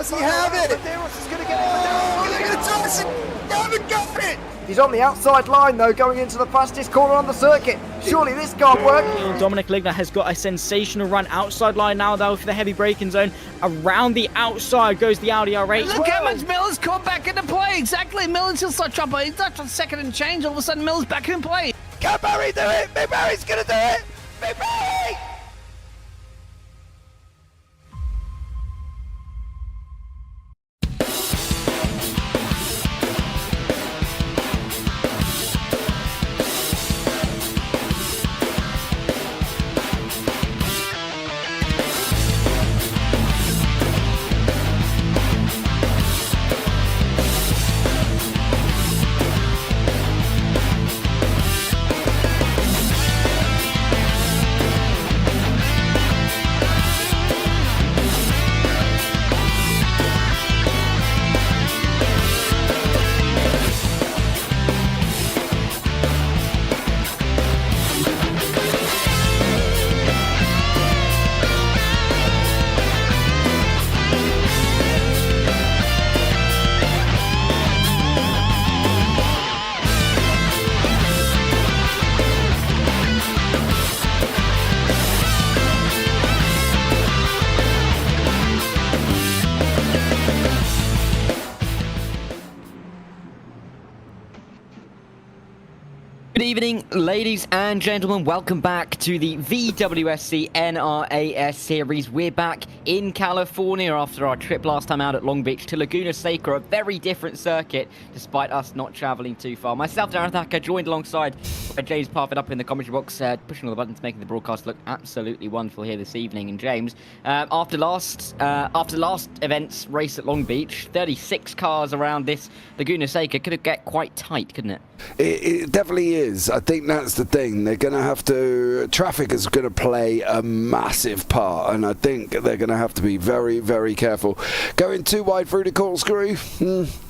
Does he have it? Medeiros is going to get it. Haven't got it. He's on the outside line though, going into the fastest corner on the circuit. Surely this can't work. Dominic Ligner has got a sensational run outside line now though for the heavy braking zone. Around the outside goes the Audi R8. Look how much Miller's caught back into play. Exactly, Miller's still start trouble. He's not on second and change. All of a sudden Miller's back in play. Can Barry do it? Big Barry's going to do it. Big Barry! evening, ladies and gentlemen. Welcome back to the VMSC NRAS series. We're back in California after our trip last time out at Long Beach to Laguna Seca, a very different circuit, despite us not traveling too far. Myself, Darren Thacker, joined alongside James Parfit up in the commentary box, pushing all the buttons, making the broadcast look absolutely wonderful here this evening. And James, after last event's race at Long Beach, 36 cars around this Laguna Seca could get quite tight, couldn't it? It definitely is. I think that's the thing. They're going to have to... Traffic is going to play a massive part, and I think they're going to have to be very, very careful. Going too wide through the corkscrew?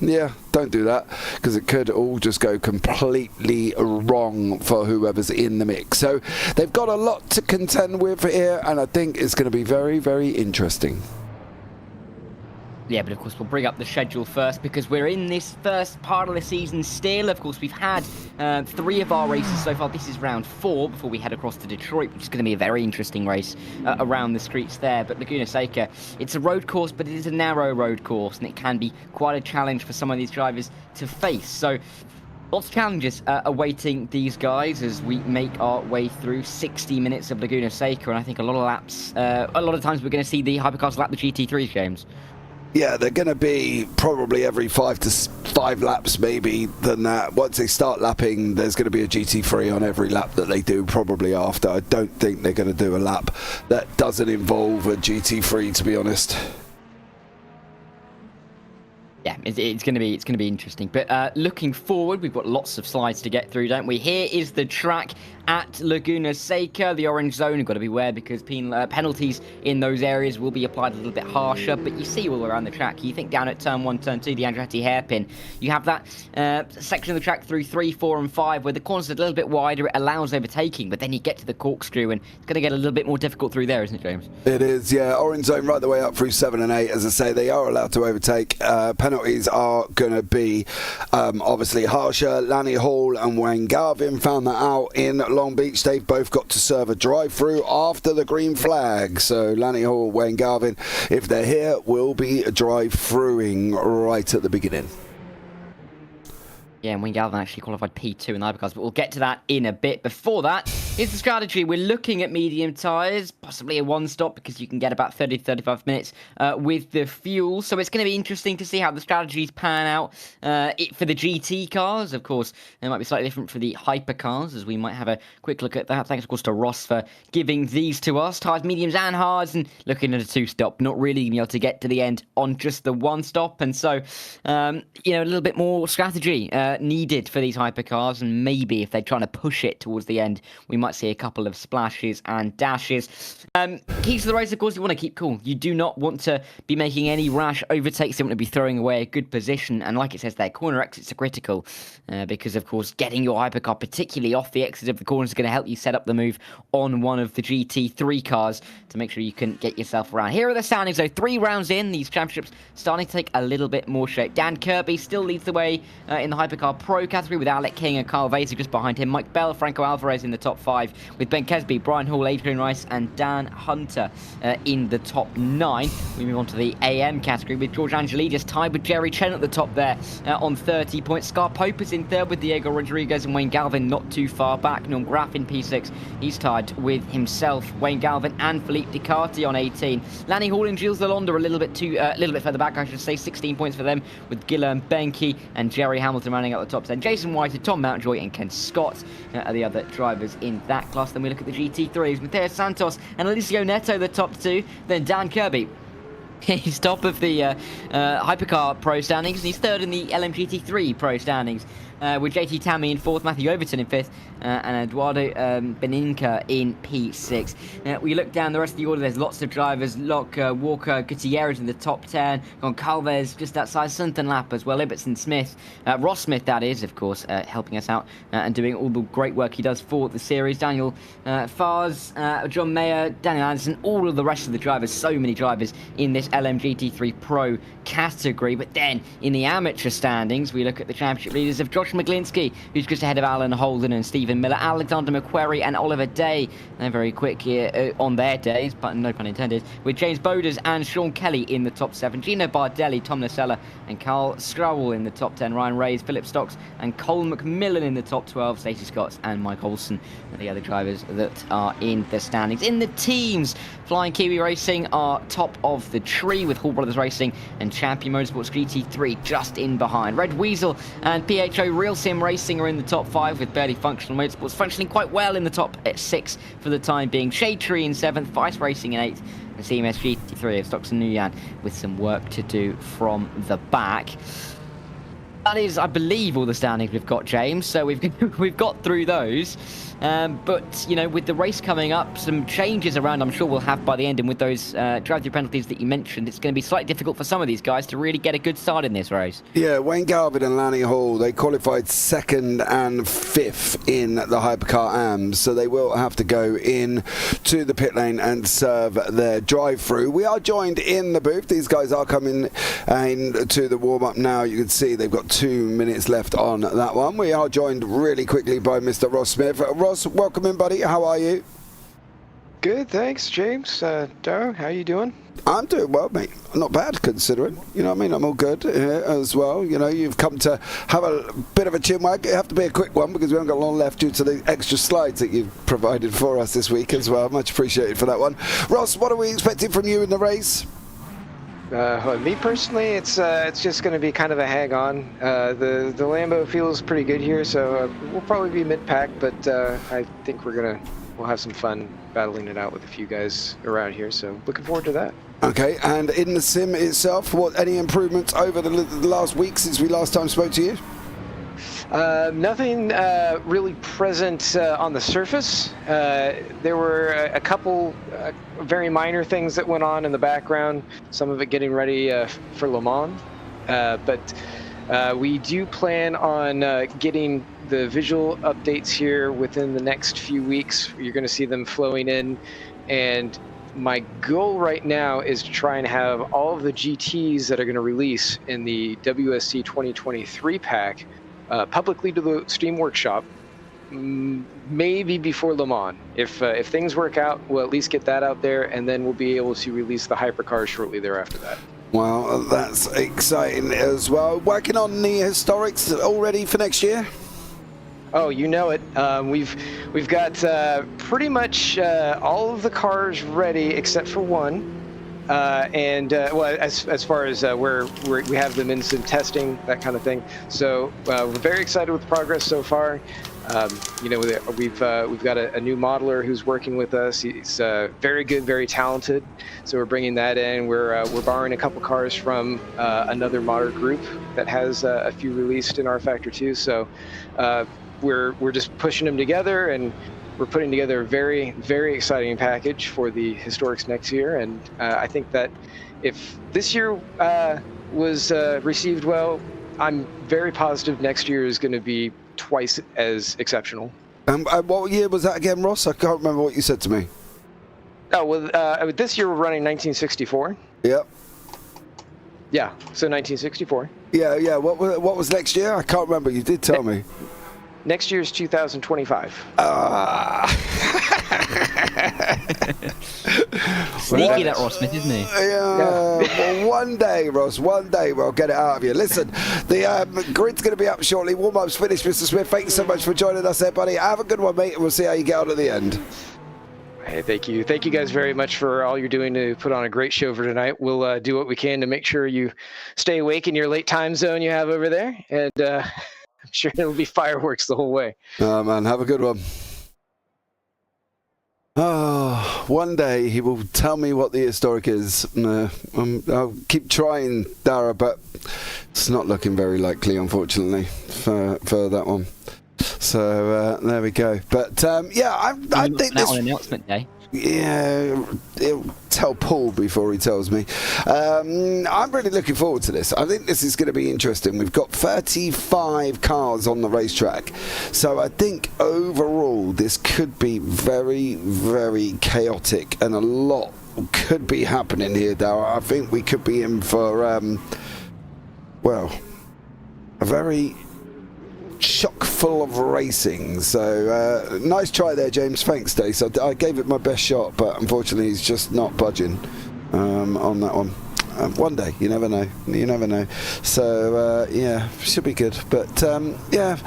Yeah, don't do that, because it could all just go completely wrong for whoever's in the mix. So they've got a lot to contend with here, and I think it's going to be very, very interesting. Yeah, but of course we'll bring up the schedule first because we're in this first part of the season still. Of course, we've had 3 of our races so far. This is round 4 before we head across to Detroit, which is going to be a very interesting race around the streets there. But Laguna Seca, it's a road course, but it is a narrow road course, and it can be quite a challenge for some of these drivers to face. So lots of challenges awaiting these guys as we make our way through 60 minutes of Laguna Seca, and I think a lot of laps, a lot of times we're going to see the Hypercars lap the GT3s, James. Yeah, they're going to be probably every 5 laps, maybe, than that. Once they start lapping, there's going to be a GT3 on every lap that they do probably after. I don't think they're going to do a lap that doesn't involve a GT3, to be honest. Yeah, it's going to be interesting. But looking forward, we've got lots of slides to get through, don't we? Here is the track at Laguna Seca, the orange zone. You've got to beware because penalties in those areas will be applied a little bit harsher. But you see all around the track. You think down at turn 1, turn 2, the Andretti hairpin, you have that section of the track through 3, 4, and 5 where the corners are a little bit wider. It allows overtaking, but then you get to the corkscrew, and it's going to get a little bit more difficult through there, isn't it, James? It is, yeah. Orange zone right the way up through 7 and 8. As I say, they are allowed to overtake. Penalties are going to be obviously harsher. Lanny Hall and Wayne Garvin found that out in Long Beach. They've both got to serve a drive-through after the green flag. So Lanny Hall, Wayne Garvin, if they're here, will be drive-throughing right at the beginning. Yeah, and Wayne Galvin actually qualified P2 in the Hypercars, but we'll get to that in a bit. Before that, here's the strategy. We're looking at medium tyres, possibly a one-stop, because you can get about 30 to 35 minutes with the fuel. So it's going to be interesting to see how the strategies pan out for the GT cars. Of course, it might be slightly different for the Hypercars, as we might have a quick look at that. Thanks, of course, to Ross for giving these to us. Tyres, mediums and hards, and looking at a 2-stop. Not really going to be able to get to the end on just the 1-stop. And so, a little bit more strategy needed for these hypercars, and maybe if they're trying to push it towards the end, we might see a couple of splashes and dashes. Keys to the race, of course, you want to keep cool. You do not want to be making any rash overtakes. You want to be throwing away a good position, and like it says there, corner exits are critical because, of course, getting your hypercar particularly off the exit of the corner is going to help you set up the move on one of the GT3 cars to make sure you can get yourself around. Here are the standings, though. 3 rounds in, these championships starting to take a little bit more shape. Dan Kirby still leads the way in the Hypercar Pro category with Alec King and Kyle Vasey just behind him. Mike Bell, Franco Alvarez in the top 5 with Ben Kesby, Brian Hall, Adrian Rice and Dan Hunter in the top 9. We move on to the AM category with George Angelidis tied with Jerry Chen at the top there on 30 points. Scar Pope is in third with Diego Rodriguez and Wayne Galvin not too far back. Norm Graff in P6. He's tied with himself, Wayne Galvin and Philippe Ducati on 18. Lanny Hall and Gilles Lalonde are a little bit further back, I should say. 16 points for them with Guillaume Benke and Jerry Hamilton running out the top 10. Jason White, Tom Mountjoy and Ken Scott are the other drivers in that class. Then we look at the GT3s. Mateo Santos and Alicio Neto, the top 2. Then Dan Kirby. He's top of the Hypercar Pro standings, and he's third in the LMGT3 Pro standings. With JT Tammy in 4th, Matthew Overton in 5th, and Eduardo Beninca in P6. We look down the rest of the order, there's lots of drivers. Locke, Walker, Gutierrez in the top 10. Goncalves just outside Suntenlap as well. Ibbotson Smith, Ross Smith, that is, of course, helping us out and doing all the great work he does for the series. Daniel Fars, John Mayer, Daniel Anderson, all of the rest of the drivers. So many drivers in this LMGT3 Pro category. But then in the amateur standings, we look at the championship leaders of Josh McGlinskey, who's just ahead of Alan Holden and Stephen Miller, Alexander McQuarrie and Oliver Day. They're very quick here on their days, but no pun intended, with James Boders and Sean Kelly in the top 7, Gino Bardelli, Tom Nacella and Carl Scrowell in the top 10, Ryan Reyes, Philip Stocks and Cole McMillan in the top 12, Stacey Scott and Mike Olsen are the other drivers that are in the standings. In the teams, Flying Kiwi Racing are top of the tree with Hall Brothers Racing and Champion Motorsports GT3 just in behind. Red Weasel and PHO Real Sim Racing are in the top 5 with Barely Functional Motorsports functioning quite well in the top 6 for the time being. Shade Tree in 7th, Vice Racing in 8th, and CMS GT3 of Stocks and Nguyen with some work to do from the back. That is, I believe, all the standings we've got, James. So we've got through those. But, you know, with the race coming up, some changes around I'm sure we'll have by the end. And with those drive-through penalties that you mentioned, it's going to be slightly difficult for some of these guys to really get a good start in this race. Yeah, Wayne Garvin and Lanny Hall, they qualified 2nd and 5th in the Hypercar AMS. So they will have to go in to the pit lane and serve their drive-through. We are joined in the booth. These guys are coming in to the warm-up now. You can see they've got 2 minutes left on that one. We are joined really quickly by Mr. Ross Smith. Ross, welcome in, buddy. How are you? Good, thanks, James. Darrow, how you doing? I'm doing well, mate. Not bad, considering. You know what I mean? I'm all good here as well. You know, you've come to have a bit of a chin wag. It have to be a quick one because we haven't got long left due to the extra slides that you've provided for us this week as well. Much appreciated for that one. Ross, what are we expecting from you in the race? Me personally, it's just going to be kind of a hang-on. The Lambo feels pretty good here, so we'll probably be mid-pack, but I think we'll have some fun battling it out with a few guys around here, so looking forward to that. Okay, and in the sim itself, any improvements over the last week since we last time spoke to you? Nothing really present on the surface. There were a couple very minor things that went on in the background, some of it getting ready for Le Mans. But we do plan on getting the visual updates here within the next few weeks. You're going to see them flowing in, and my goal right now is to try and have all of the GTs that are going to release in the WSC 2023 pack publicly to the Steam Workshop, maybe before Le Mans. If things work out, we'll at least get that out there, and then we'll be able to release the Hypercars shortly thereafter that. Well, that's exciting as well. Working on the historics already for next year? Oh, you know it. We've got pretty much all of the cars ready except for one. Well, as far as where we have them in some testing, that kind of thing. So we're very excited with the progress so far. You know, we've got a new modeler who's working with us. He's very good, very talented. So we're bringing that in. We're borrowing a couple cars from another modder group that has a few released in our factor too. So we're just pushing them together, and we're putting together a very, very exciting package for the historics next year. And I think that if this year was received well, I'm very positive next year is going to be twice as exceptional. What year was that again, Ross? I can't remember what you said to me. Oh, well, this year we're running 1964. Yep. Yeah, so 1964. Yeah. What was next year? I can't remember. You did tell me. Next year is 2025. Sneaky, that Ross Smith, isn't he? Yeah. Well, one day, Ross, one day we'll get it out of you. Listen, the grid's going to be up shortly. Warm-up's finished, Mr. Smith. Thank you so much for joining us there, buddy. Have a good one, mate, and we'll see how you get on at the end. Hey, thank you. Thank you guys very much for all you're doing to put on a great show for tonight. We'll do what we can to make sure you stay awake in your late time zone you have over there, and I'm sure it'll be fireworks the whole way. Oh, man, have a good one. Oh, one day he will tell me what the historic is. I'll keep trying, Dara, but it's not looking very likely, unfortunately, for that one. So there we go. But yeah, I think this on announcement day. Yeah, he'll tell Paul before he tells me. I'm really looking forward to this. I think this is going to be interesting. We've got 35 cars on the racetrack, so I think overall this could be very, very chaotic, and a lot could be happening here, Darryl. I think we could be in for, well, a very chock full of racing. So nice try there, James. Thanks, Dave. So I gave it my best shot, but unfortunately he's just not budging on that one. One day, you never know. You never know. So yeah, should be good. But yeah,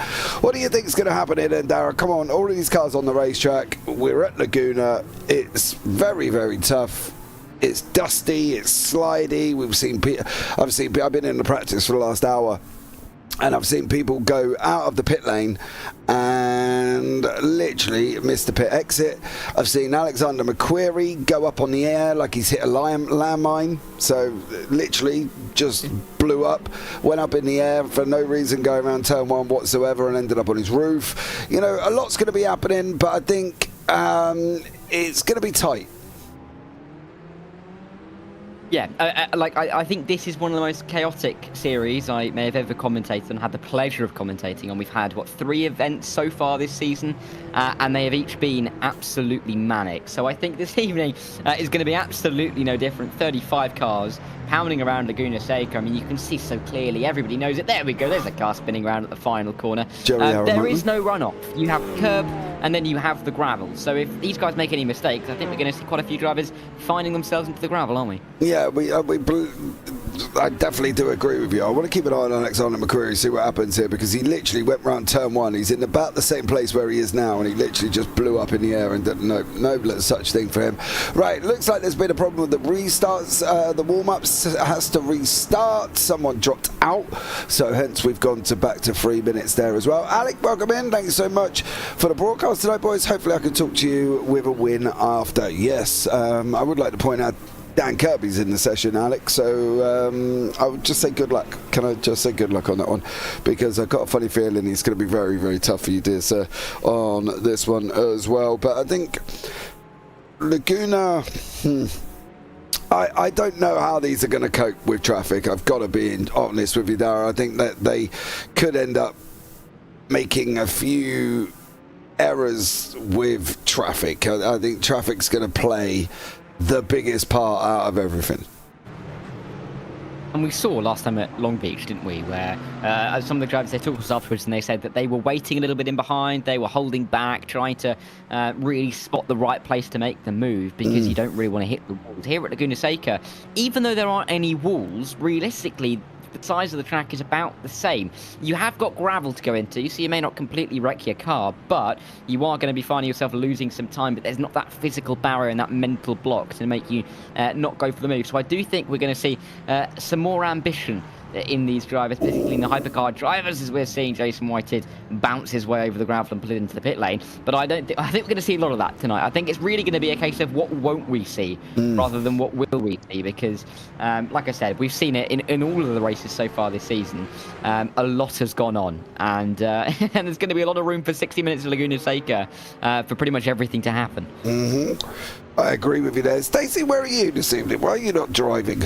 what do you think is going to happen here then, Darryl? Come on, all of these cars on the racetrack. We're at Laguna. It's very, very tough. It's dusty. It's slidey. I've been in the practice for the last hour, and I've seen people go out of the pit lane and literally miss the pit exit. I've seen Alexander McQuarrie go up on the air like he's hit a landmine. So literally just blew up, went up in the air for no reason, going around turn one whatsoever, and ended up on his roof. You know, a lot's going to be happening, but I think it's going to be tight. Yeah, I think this is one of the most chaotic series I may have ever commentated and had the pleasure of commentating on. We've had, 3 events so far this season, and they have each been absolutely manic. So I think this evening is going to be absolutely no different. 35 cars pounding around Laguna Seca. I mean, you can see so clearly. Everybody knows it. There we go. There's a car spinning around at the final corner. There is no runoff. You have curb, and then you have the gravel. So if these guys make any mistakes, I think we're going to see quite a few drivers finding themselves into the gravel, aren't we? Yeah, I definitely do agree with you. I want to keep an eye on Alexander McQuarrie, see what happens here, because he literally went round turn one. He's in about the same place where he is now, and he literally just blew up in the air, and no such thing for him. Right, looks like there's been a problem with the restarts. The warm-ups has to restart. Someone dropped out, so hence we've gone back to 3 minutes there as well. Alec, welcome in. Thank you so much for the broadcast tonight, boys. Hopefully I can talk to you with a win after. Yes, I would like to point out Dan Kirby's in the session, Alex, so I would just say good luck. Can I just say good luck on that one? Because I've got a funny feeling it's going to be very, very tough for you, dear sir, on this one as well. But I think Laguna, I don't know how these are going to cope with traffic. I've got to be honest with you, Dara. I think that they could end up making a few errors with traffic. I think traffic's going to play the biggest part out of everything. And we saw last time at Long Beach, didn't we, where some of the drivers, they talked to us afterwards and they said that they were waiting a little bit in behind, they were holding back, trying to really spot the right place to make the move, because you don't really want to hit the walls. Here at Laguna Seca, even though there aren't any walls, realistically, the size of the track is about the same. You have got gravel to go into, so you may not completely wreck your car, but you are going to be finding yourself losing some time, but there's not that physical barrier and that mental block to make you not go for the move. So I do think we're going to see some more ambition in these drivers, particularly in the hypercar drivers, as we're seeing Jason Whited bounce his way over the gravel and pull it into the pit lane. But I think we're going to see a lot of that tonight. I think it's really going to be a case of what won't we see rather than what will we see, because like I said, we've seen it in all of the races so far this season. A lot has gone on, and and there's going to be a lot of room for 60 minutes of Laguna Seca for pretty much everything to happen. I agree with you there. Stacey, where are you this evening? Why are you not driving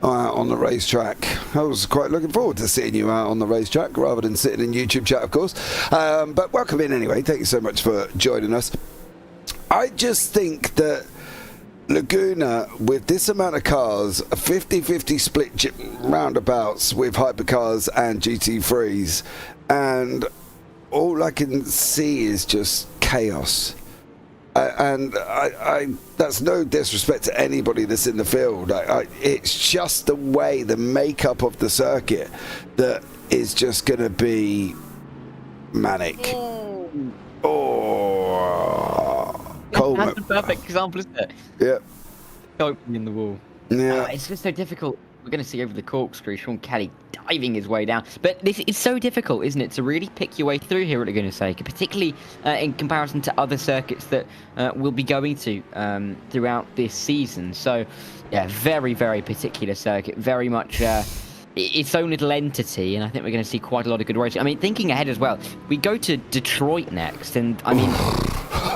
on the racetrack? I was quite looking forward to seeing you out on the racetrack rather than sitting in YouTube chat, of course. But welcome in anyway. Thank you so much for joining us. I just think that Laguna, with this amount of cars, a 50-50 split roundabouts with hypercars and GT3s, and all I can see is just chaos. And that's no disrespect to anybody that's in the field. It's just the way, the makeup of the circuit that is just going to be manic. That's the perfect example, isn't it? Yeah. Opening in the wall. Yeah. It's just so difficult. We're going to see over the corkscrew Sean Kelly diving his way down. But it's so difficult, isn't it, to really pick your way through here at Laguna Seca, particularly in comparison to other circuits that we'll be going to throughout this season. So, yeah, very, very particular circuit, very much its own little entity, and I think we're going to see quite a lot of good racing. I mean, thinking ahead as well, we go to Detroit next, and I mean,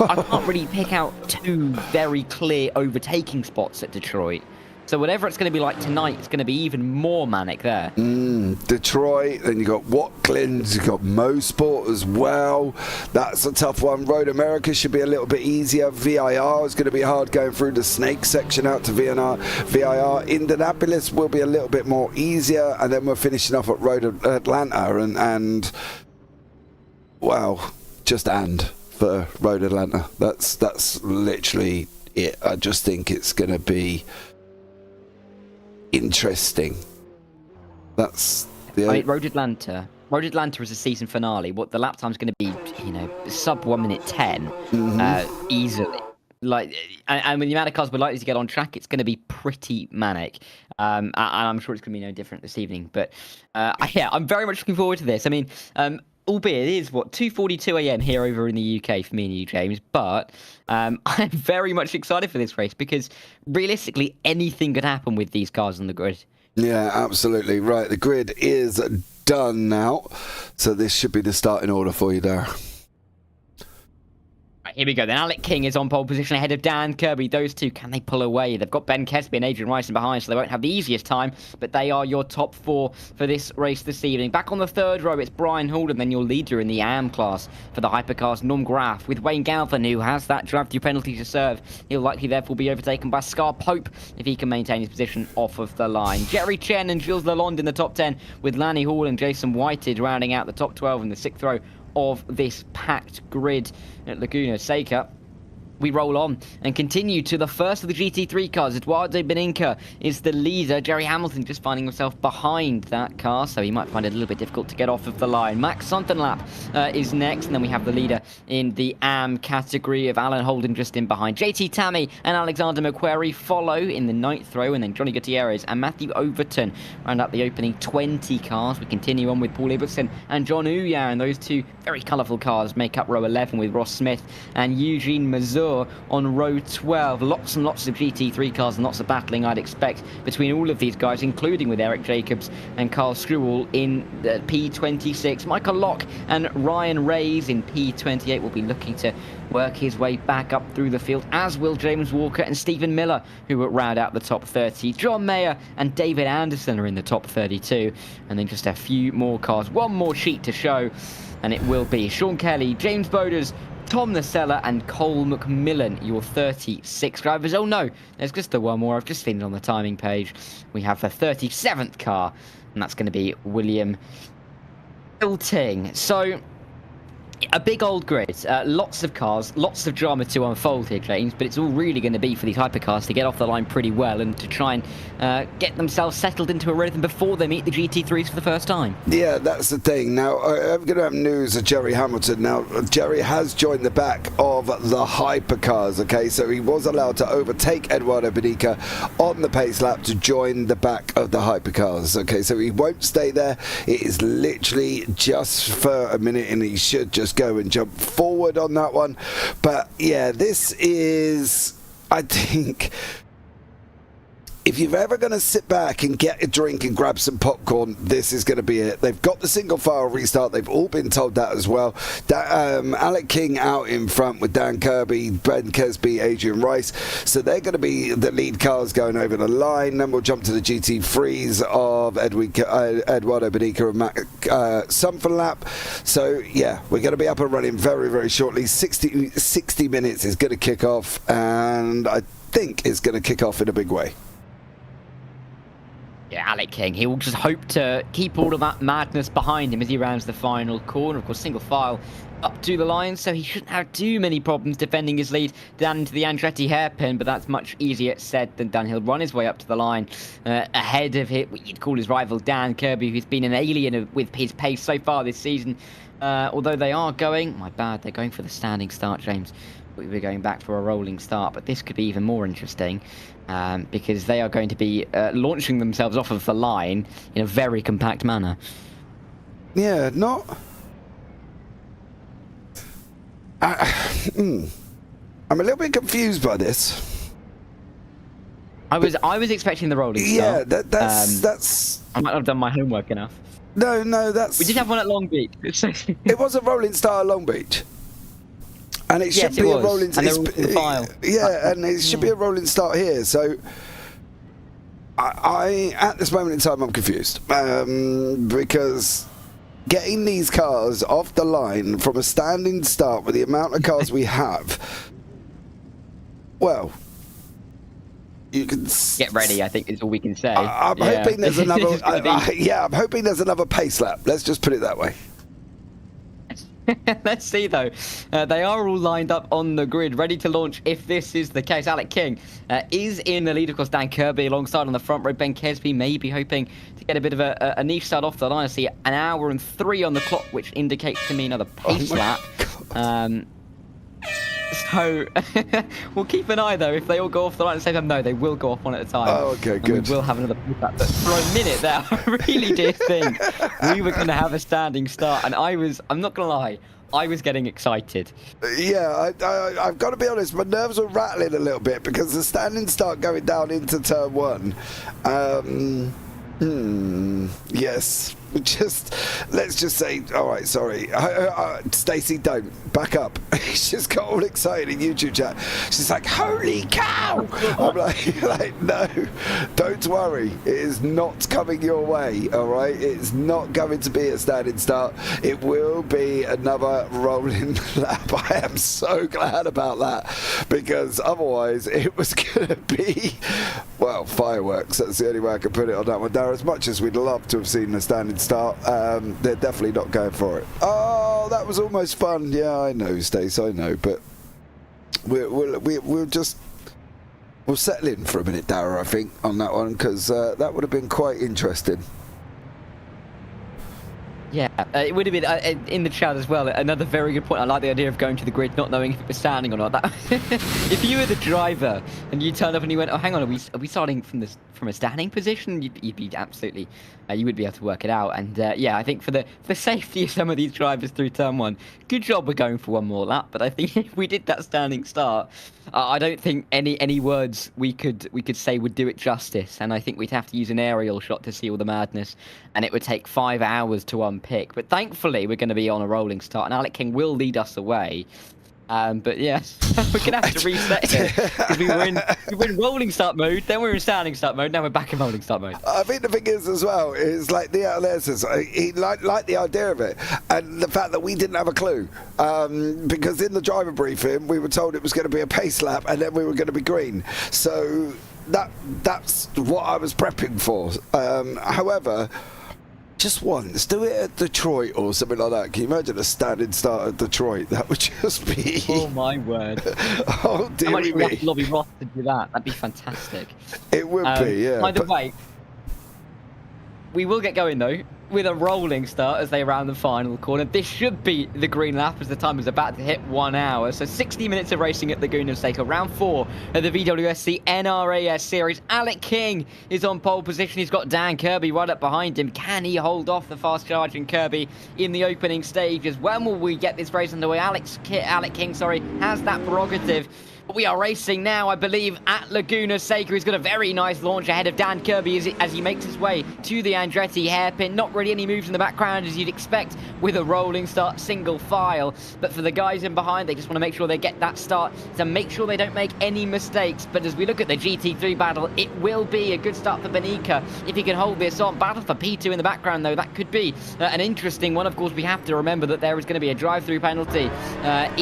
I can't really pick out two very clear overtaking spots at Detroit. So whatever it's going to be like tonight, it's going to be even more manic there. Detroit, then you got Watkins, you got Mosport as well. That's a tough one. Road America should be a little bit easier. VIR is going to be hard going through the Snake section out to VIR. Indianapolis will be a little bit more easier, and then we're finishing off at Road Atlanta, and wow, just for Road Atlanta. That's literally it. I just think it's going to be interesting. That's the Road Atlanta is a season finale. What the lap time's going to be, sub 1 minute 10, easily. And when the amount of cars we're likely to get on track, it's going to be pretty manic. And I'm sure it's going to be no different this evening. But I'm very much looking forward to this. I mean, albeit it is 2:42 a.m. here over in the UK for me and you, James. But I'm very much excited for this race because realistically, anything could happen with these cars on the grid. Yeah, absolutely right. The grid is done now, so this should be the starting order for you there. Here we go. Then Alec King is on pole position ahead of Dan Kirby. Those two, can they pull away? They've got Ben Kesby and Adrian Rice in behind, so they won't have the easiest time, but they are your top four for this race this evening. Back on the third row, it's Brian Hall, and then your leader in the AM class for the Hypercars, Norm Graff, with Wayne Galvin, who has that drive-through penalty to serve. He'll likely therefore be overtaken by Scar Pope if he can maintain his position off of the line. Jerry Chen and Gilles Lalonde in the top 10, with Lanny Hall and Jason Whited rounding out the top 12 in the sixth row of this packed grid at Laguna. Seca, we roll on and continue to the first of the GT3 cars. Eduardo Beninca is the leader. Jerry Hamilton just finding himself behind that car, so he might find it a little bit difficult to get off of the line. Max Sontenlap is next, and then we have the leader in the AM category of Alan Holden just in behind. JT Tammy and Alexander McQuarrie follow in the ninth row, and then Johnny Gutierrez and Matthew Overton round up the opening 20 cars. We continue on with Paul Ibbotson and John Ouya, and those two very colourful cars make up row 11 with Ross Smith and Eugene Mazur on row 12. Lots and lots of GT3 cars and lots of battling I'd expect between all of these guys, including with Eric Jacobs and Carl Screwall in P26. Michael Locke and Ryan Reyes in P28 will be looking to work his way back up through the field, as will James Walker and Stephen Miller, who will round out the top 30. John Mayer and David Anderson are in the top 32. And then just a few more cars, one more sheet to show, and it will be Sean Kelly, James Boders, Tom Nacella and Cole McMillan, your 36 drivers. Oh no, there's just the one more. I've just seen it on the timing page. We have the 37th car, and that's going to be William Hilting. So, a big old grid, lots of cars, lots of drama to unfold here, James, but it's all really going to be for these hypercars to get off the line pretty well and to try and get themselves settled into a rhythm before they meet the GT3s for the first time. Yeah, that's the thing. Now, I'm going to have news of Jerry Hamilton. Now, Jerry has joined the back of the hypercars, okay? So he was allowed to overtake Eduardo Beninca on the pace lap to join the back of the hypercars, okay? So he won't stay there. It is literally just for a minute, and he should just go and jump forward on that one. But yeah, this is, I think, if you're ever going to sit back and get a drink and grab some popcorn, this is going to be it. They've got the single file restart. They've all been told that as well. Alec King out in front with Dan Kirby, Ben Kesby, Adrian Rice. So they're going to be the lead cars going over the line. Then we'll jump to the GT3s of Eduardo Beninca and Matt Sontenlap. So yeah, we're going to be up and running very, very shortly. 60 minutes is going to kick off, and I think it's going to kick off in a big way. Yeah, Alec King, he will just hope to keep all of that madness behind him as he rounds the final corner. Of course, single file up to the line, so he shouldn't have too many problems defending his lead down into the Andretti hairpin, but that's much easier said than done. He'll run his way up to the line ahead of what you'd call his rival Dan Kirby, who's been an alien with his pace so far this season. Although they are going, they're going for the standing start, James. We're going back for a rolling start, but this could be even more interesting because they are going to be launching themselves off of the line in a very compact manner. Yeah, not... I'm a little bit confused by this. I was expecting the rolling start. Yeah, that's... I might not have done my homework enough. No, that's... We did have one at Long Beach. It was a rolling start at Long Beach. And it should Yes, be it a was. rolling And they're all in the file. Yeah, and it should be a rolling start here. So I at this moment in time, I'm confused because getting these cars off the line from a standing start with the amount of cars we have, well, you can Get ready, I think is all we can say. I'm hoping there's another. I'm hoping there's another pace lap. Let's just put it that way. Let's see though. They are all lined up on the grid, ready to launch if this is the case. Alec King is in the lead, of course. Dan Kirby alongside on the front row. Ben Kesby may be hoping to get a bit of a niche start off the line. I see 1 hour and 3 on the clock, which indicates to me another pace lap. So we'll keep an eye though if they all go off the line at the same time. No, they will go off one at a time. Oh, okay, good. We will have another pace lap. But for a minute there, I really did think we were going to have a standing start, and I'm not going to lie, I was getting excited. Yeah, I've got to be honest, my nerves were rattling a little bit because the standing start going down into turn 1. Yes, let's just say, all right, sorry. Stacey, don't. Back up. She's just got all excited in YouTube chat. She's like, holy cow! I'm like, no, don't worry. It is not coming your way, all right? It's not going to be a standing start. It will be another rolling lap. I am so glad about that because otherwise it was going to be, well, fireworks. That's the only way I can put it on that one. Now, as much as we'd love to have seen a standing start, they're definitely not going for it. Oh, that was almost fun. Yeah, I know, Stace, I know, but we'll settle in for a minute, Dara, I think, on that one, because that would have been quite interesting. Yeah, it would have been in the chat as well. Another very good point. I like the idea of going to the grid, not knowing if it was standing or not. If you were the driver and you turned up and you went, "Oh, hang on, are we starting from a standing position?" You'd be absolutely, you would be able to work it out. And yeah, I think for the safety of some of these drivers through turn 1, good job we're going for one more lap. But I think if we did that standing start, I don't think any words we could say would do it justice. And I think we'd have to use an aerial shot to see all the madness, and it would take 5 hours to unpick. But thankfully, we're going to be on a rolling start, and Alec King will lead us away. But yeah, we're going to have to reset here because we were in rolling start mode, then we were in standing start mode, now we're back in rolling start mode. I think the thing is as well, is like the out there says, he liked the idea of it, and the fact that we didn't have a clue, because in the driver briefing we were told it was going to be a pace lap and then we were going to be green. So that's what I was prepping for. However, just once, do it at Detroit or something like that. Can you imagine a standing start at Detroit? That would just be... Oh my word. Oh dear me. I might lobby Ross to do that. That'd be fantastic. It would be, yeah. By the way, we will get going though with a rolling start as they round the final corner. This should be the green lap as the time is about to hit 1 hour. So 60 minutes of racing at Laguna Seca. Round 4 of the VWSC NRAS series. Alec King is on pole position. He's got Dan Kirby right up behind him. Can he hold off the fast charging Kirby in the opening stages? When will we get this race underway? Alec King, has that prerogative. But we are racing now, I believe, at Laguna Seca. He's got a very nice launch ahead of Dan Kirby as he makes his way to the Andretti hairpin. Not really any moves in the background as you'd expect with a rolling start, single file. But for the guys in behind, they just want to make sure they get that start to make sure they don't make any mistakes. But as we look at the GT3 battle, it will be a good start for Benica if he can hold this on. Battle for P2 in the background, though, that could be an interesting one. Of course, we have to remember that there is going to be a drive-through penalty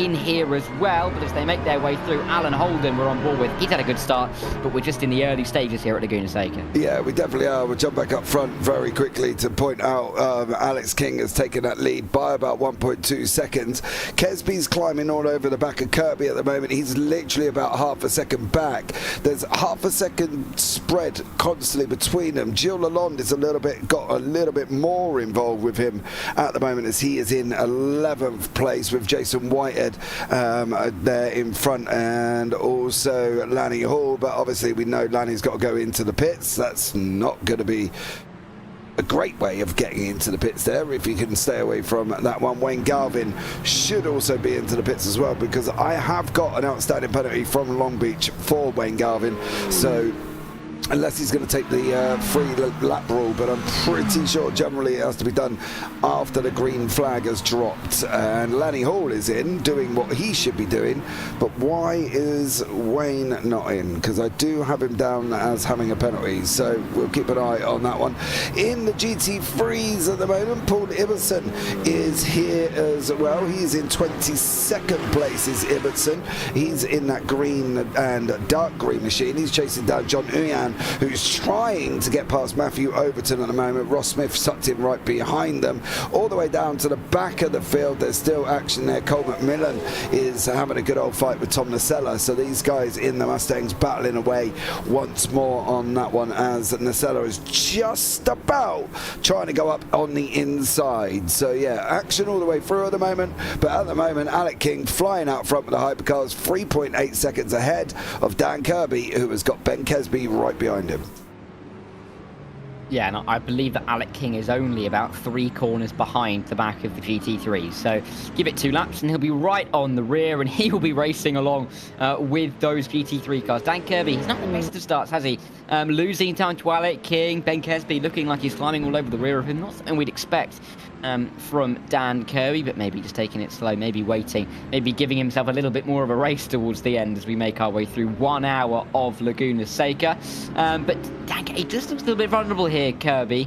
in here as well. But as they make their way through, Alan Holden we're on board with. He's had a good start, but we're just in the early stages here at Laguna Seca. Yeah, we definitely are. We'll jump back up front very quickly to point out Alex King has taken that lead by about 1.2 seconds. Kesby's climbing all over the back of Kirby at the moment. He's literally about half a second back. There's half a second spread constantly between them. Gilles Lalonde is got a little bit more involved with him at the moment as he is in 11th place with Jason Whitehead there in front, and also Lanny Hall. But obviously we know Lanny's got to go into the pits. That's not going to be a great way of getting into the pits there if you can stay away from that one. Wayne Garvin should also be into the pits as well, because I have got an outstanding penalty from Long Beach for Wayne Garvin. So unless he's going to take the free lap rule, but I'm pretty sure generally it has to be done after the green flag has dropped. And Lanny Hall is in, doing what he should be doing, but why is Wayne not in? Because I do have him down as having a penalty, so we'll keep an eye on that one. In the GT3s at the moment, Paul Ibbotson is here as well. He's in 22nd place, is Ibbotson. He's in that green and dark green machine. He's chasing down John Uyan, who's trying to get past Matthew Overton at the moment. Ross Smith sucked in right behind them, all the way down to the back of the field. There's still action there. Cole McMillan is having a good old fight with Tom Nacella, so these guys in the Mustangs battling away once more on that one, as Nacella is just about trying to go up on the inside. So yeah, action all the way through at the moment, but at the moment Alec King flying out front with the Hypercars, 3.8 seconds ahead of Dan Kirby, who has got Ben Kesby right behind him. Yeah, and I believe that Alec King is only about 3 corners behind the back of the GT3. So give it 2 laps and he'll be right on the rear, and he will be racing along with those GT3 cars. Dan Kirby, he's not the best of starts, has he? Losing time to Alec King. Ben Kesby looking like he's climbing all over the rear of him. Not something we'd expect from Dan Kirby, but maybe just taking it slow, maybe waiting, maybe giving himself a little bit more of a race towards the end as we make our way through 1 hour of Laguna Seca. But Dan, he just looks a little bit vulnerable here, Kirby,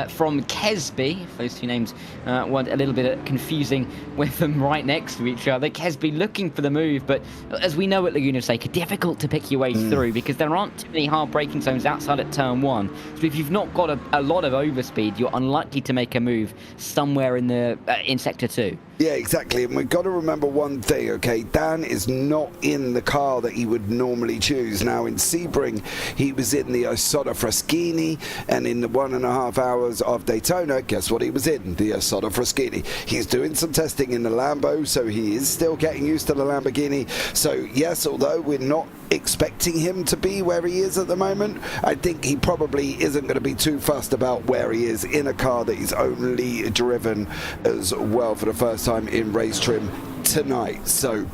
from Kesby. If those two names weren't a little bit confusing with them right next to each other. Kesby looking for the move, but as we know at Laguna Seca, difficult to pick your way through because there aren't too many hard braking zones outside at turn 1. So if you've not got a lot of overspeed, you're unlikely to make a move somewhere in the in sector 2. Yeah, exactly, and we've got to remember one thing, okay? Dan is not in the car that he would normally choose. Now, in Sebring, he was in the Isotta Fraschini, and in the 1.5 hours of Daytona, guess what he was in? The Isotta Fraschini. He's doing some testing in the Lambo, so he is still getting used to the Lamborghini. So, yes, although we're not expecting him to be where he is at the moment, I think he probably isn't going to be too fussed about where he is in a car that he's only driven as well for the first time in race trim tonight. So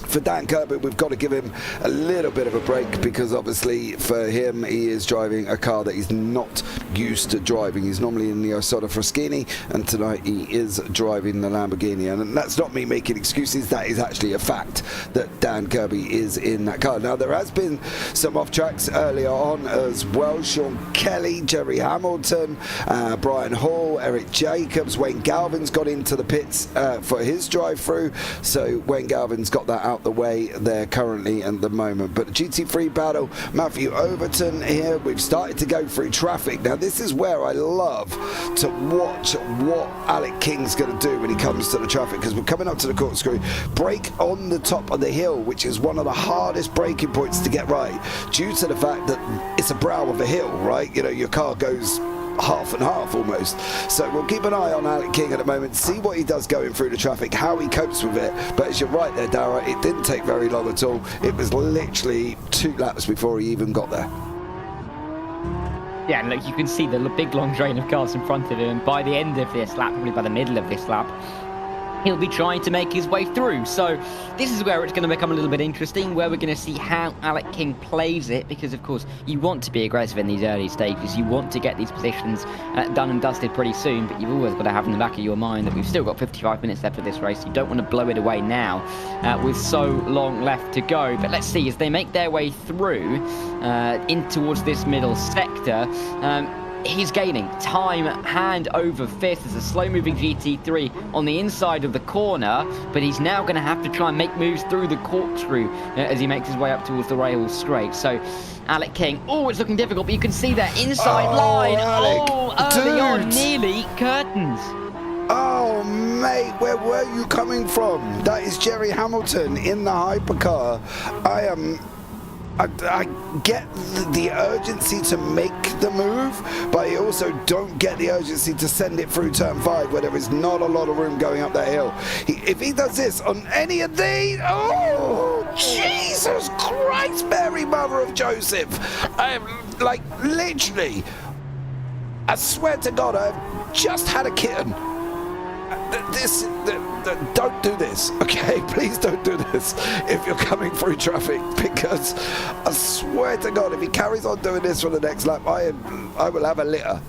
for Dan Kirby, we've got to give him a little bit of a break because obviously for him, he is driving a car that he's not used to driving. He's normally in the Isotta Fraschini, and tonight he is driving the Lamborghini. And that's not me making excuses, that is actually a fact that Dan Kirby is in that car. Now, there has been some off tracks earlier on as well. Sean Kelly, Jerry Hamilton, Brian Hall, Eric Jacobs, Wayne Galvin's got into the pits for his drive-through. So Wayne Galvin's got that out the way there currently at the moment. But the GT3 battle, Matthew Overton here. We've started to go through traffic. Now, this is where I love to watch what Alec King's going to do when he comes to the traffic, because we're coming up to the Corkscrew. Brake on the top of the hill, which is one of the hardest braking points to get right, due to the fact that it's a brow of a hill, right? You know, your car goes half and half almost. So we'll keep an eye on Alec King at the moment, see what he does going through the traffic, how he copes with it. But as you're right there, Dara, it didn't take very long at all. It was literally 2 laps before he even got there. Yeah, and look, you can see the big long train of cars in front of him, and by the end of this lap, probably by the middle of this lap, he'll be trying to make his way through. So this is where it's going to become a little bit interesting, where we're going to see how Alec King plays it, because of course you want to be aggressive in these early stages, you want to get these positions done and dusted pretty soon, but you've always got to have in the back of your mind that we've still got 55 minutes left of this race. You don't want to blow it away now with so long left to go. But let's see, as they make their way through in towards this middle sector, he's gaining time hand over fist. There's a slow-moving GT3 on the inside of the corner, but he's now going to have to try and make moves through the corkscrew as he makes his way up towards the rail straight. So Alec King, oh, it's looking difficult, but you can see that inside line. Alec, early on, dude. nearly curtains. Oh, mate, where were you coming from? That is Jerry Hamilton in the hypercar. I get the urgency to make the move, but I also don't get the urgency to send it through turn 5 where there is not a lot of room going up that hill. If he does this on any of these, oh, Jesus Christ, Mary, Mother of Joseph. I am, like, literally, I swear to God, I've just had a kitten. don't do this, okay? Please don't do this if you're coming through traffic, because I swear to God, if he carries on doing this for the next lap, I will have a litter.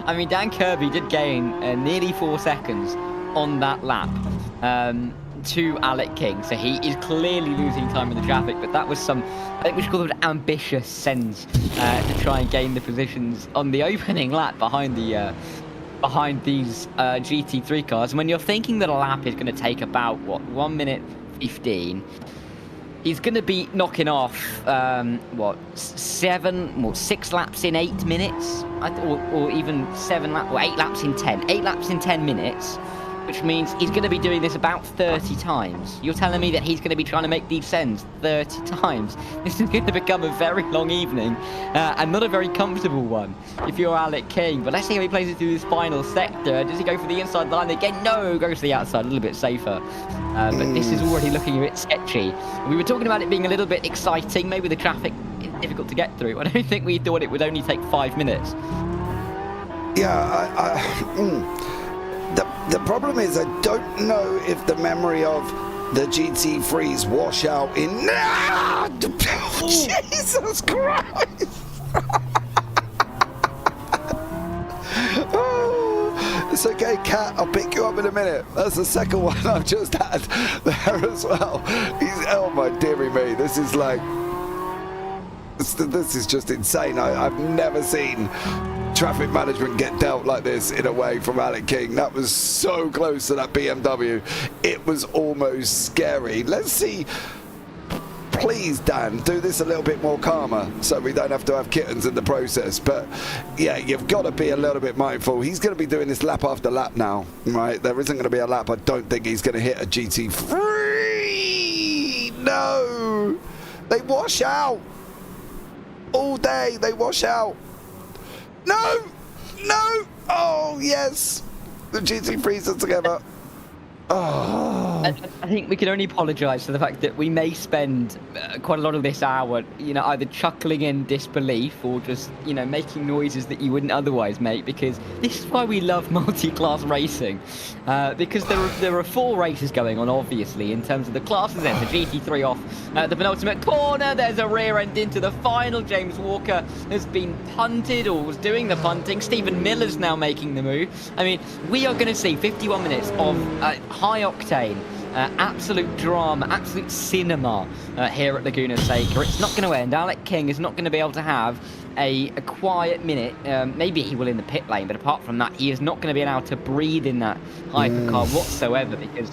I mean, Dan Kirby did gain nearly 4 seconds on that lap to Alec King, so he is clearly losing time in the traffic, but that was some, I think we should call it ambitious sends to try and gain the positions on the opening lap behind these GT3 cars. And when you're thinking that a lap is going to take about, what, 1 minute 15, he's going to be knocking off, 6 laps in 8 minutes, or even 7 laps, or 8 laps in 10. 8 laps in 10 minutes, which means he's going to be doing this about 30 times. You're telling me that he's going to be trying to make these sends 30 times. This is going to become a very long evening, and not a very comfortable one if you're Alec King. But let's see how he plays it through this final sector. Does he go for the inside line again? No, goes to the outside, a little bit safer. But this is already looking a bit sketchy. We were talking about it being a little bit exciting. Maybe the traffic is difficult to get through. I don't think we thought it would only take 5 minutes. Yeah, The problem is, I don't know if the memory of the GT3's washout in... Jesus Christ! Oh, it's okay, Cat. I'll pick you up in a minute. That's the second one I've just had there as well. Oh my dearie me, this is like... This is just insane. I've never seen traffic management get dealt like this in a way from Alec King. That was so close to that BMW. It was almost scary. Let's see. Please, Dan, do this a little bit more calmer so we don't have to have kittens in the process. But yeah, you've got to be a little bit mindful. He's going to be doing this lap after lap now, right? There isn't going to be a lap I don't think he's going to hit a GT3. No, they wash out all day. They wash out. No! No! Oh, yes! The GT3s are together. Oh. I think we can only apologise for the fact that we may spend quite a lot of this hour, either chuckling in disbelief or just, making noises that you wouldn't otherwise make, because this is why we love multi-class racing. Because there are 4 races going on, obviously, in terms of the classes. There's the GT3 off the penultimate corner. There's a rear end into the final. James Walker has been punted, or was doing the punting. Stephen Miller's now making the move. I mean, we are going to see 51 minutes of high octane, absolute drama, absolute cinema here at Laguna Seca. It's not going to end. Alec King is not going to be able to have a quiet minute. Maybe he will in the pit lane, but apart from that, he is not going to be allowed to breathe in that hypercar whatsoever, because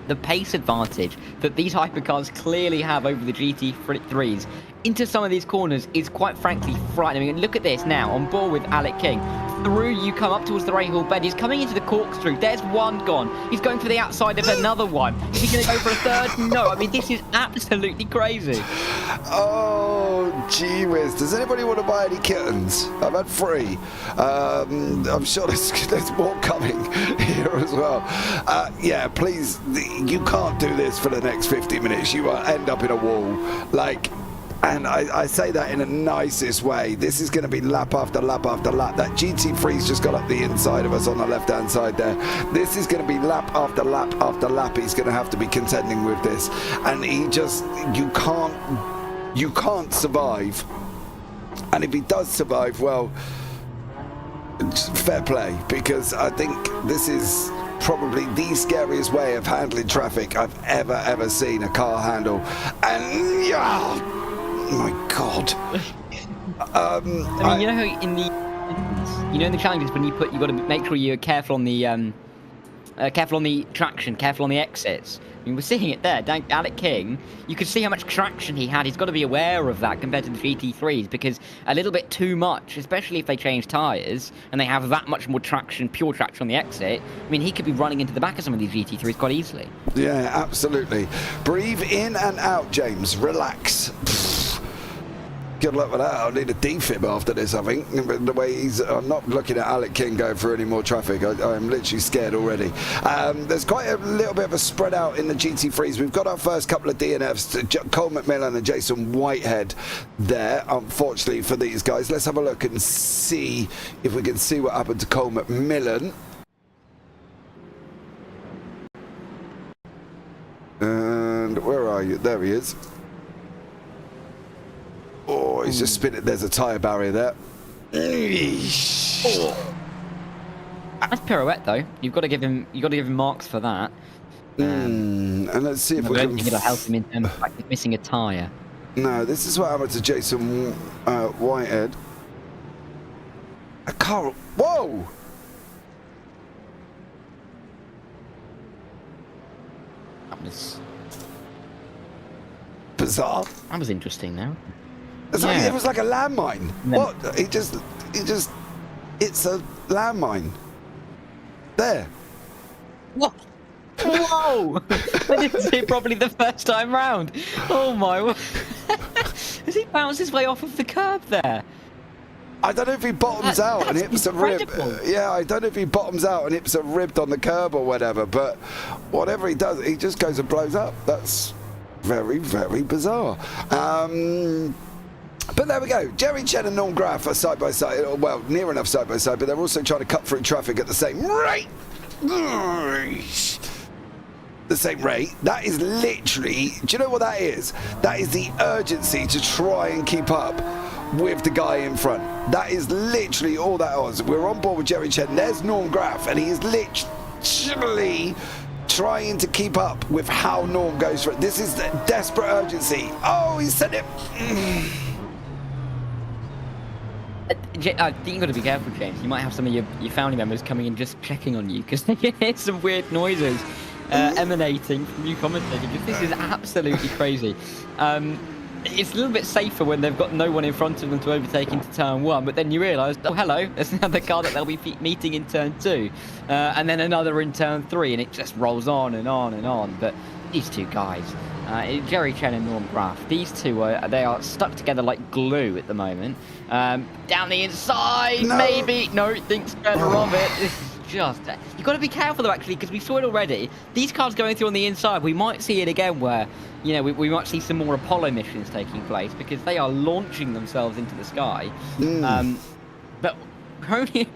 the pace advantage that these hypercars clearly have over the GT3s into some of these corners is quite frankly frightening. And look at this now, on board with Alec King. Through you come up towards the Rahal bend. He's coming into the Corkscrew. There's one gone. He's going for the outside of another one. Is he going to go for a third? No. I mean, this is absolutely crazy. Oh, gee whiz. Does anybody want to buy any kittens? I've had 3. I'm sure there's more coming here as well. Yeah, please, you can't do this for the next 50 minutes. You will end up in a wall. And I say that in the nicest way. This is going to be lap after lap after lap. That GT3's just got up the inside of us on the left-hand side there. This is going to be lap after lap after lap. He's going to have to be contending with this. And you can't survive. And if he does survive, well, fair play. Because I think this is probably the scariest way of handling traffic I've ever seen a car handle. And yeah, oh my God. I mean, how in the challenges when you've got to make sure you're careful on the traction, careful on the exits. I mean, we're seeing it there. Alec King, you can see how much traction he had. He's got to be aware of that compared to the GT3s, because a little bit too much, especially if they change tyres and they have that much more traction, pure traction on the exit. I mean, he could be running into the back of some of these GT3s quite easily. Yeah, absolutely. Breathe in and out, James. Relax. Good luck with that. I'll need a defib after this, I think. The way I'm not looking at Alec King going through any more traffic. I'm literally scared already. There's quite a little bit of a spread out in the GT3s. We've got our first couple of DNFs, Cole McMillan and Jason Whitehead there, unfortunately for these guys. Let's have a look and see if we can see what happened to Cole McMillan. And where are you? There he is. Oh, he's just spinning. There's a tyre barrier there. That's pirouette though. You've got to give him marks for that. And let's see if we can. It'll help him in terms of like missing a tyre. No, this is what happened to Jason Whitehead. A car. Whoa! That was bizarre. That was interesting, though. It was like a landmine. What? It just, it's a landmine. There. What? Whoa! I didn't see it properly the first time round. Oh my word. Has he bounced his way off of the curb there? I don't know if he bottoms out and hips a rib. Yeah, I don't know if he bottoms out and hips a ribbed on the curb or whatever, but whatever he does, he just goes and blows up. That's very, very bizarre. But there we go. Jerry Chen and Norm Graff are side by side. Well, near enough side by side, but they're also trying to cut through traffic at the same rate. The same rate. That is literally, do you know what that is? That is the urgency to try and keep up with the guy in front. That is literally all that was. We're on board with Jerry Chen. There's Norm Graff, and he is literally trying to keep up with how Norm goes for it. This is the desperate urgency. Oh, he said it. I think you've got to be careful, James. You might have some of your family members coming in just checking on you because they can hear some weird noises emanating from you commentating. This is absolutely crazy. It's a little bit safer when they've got no one in front of them to overtake into turn one, but then you realise, oh, hello, there's another car that they'll be meeting in turn two, and then another in turn three, and it just rolls on and on and on. But these two guys, Jerry Chen and Norm Graff, these two, they are stuck together like glue at the moment. Down the inside, no. Maybe. No, thinks further of it. This is just... You've got to be careful, though, actually, because we saw it already. These cars going through on the inside, we might see it again where, you know, we might see some more Apollo missions taking place because they are launching themselves into the sky. But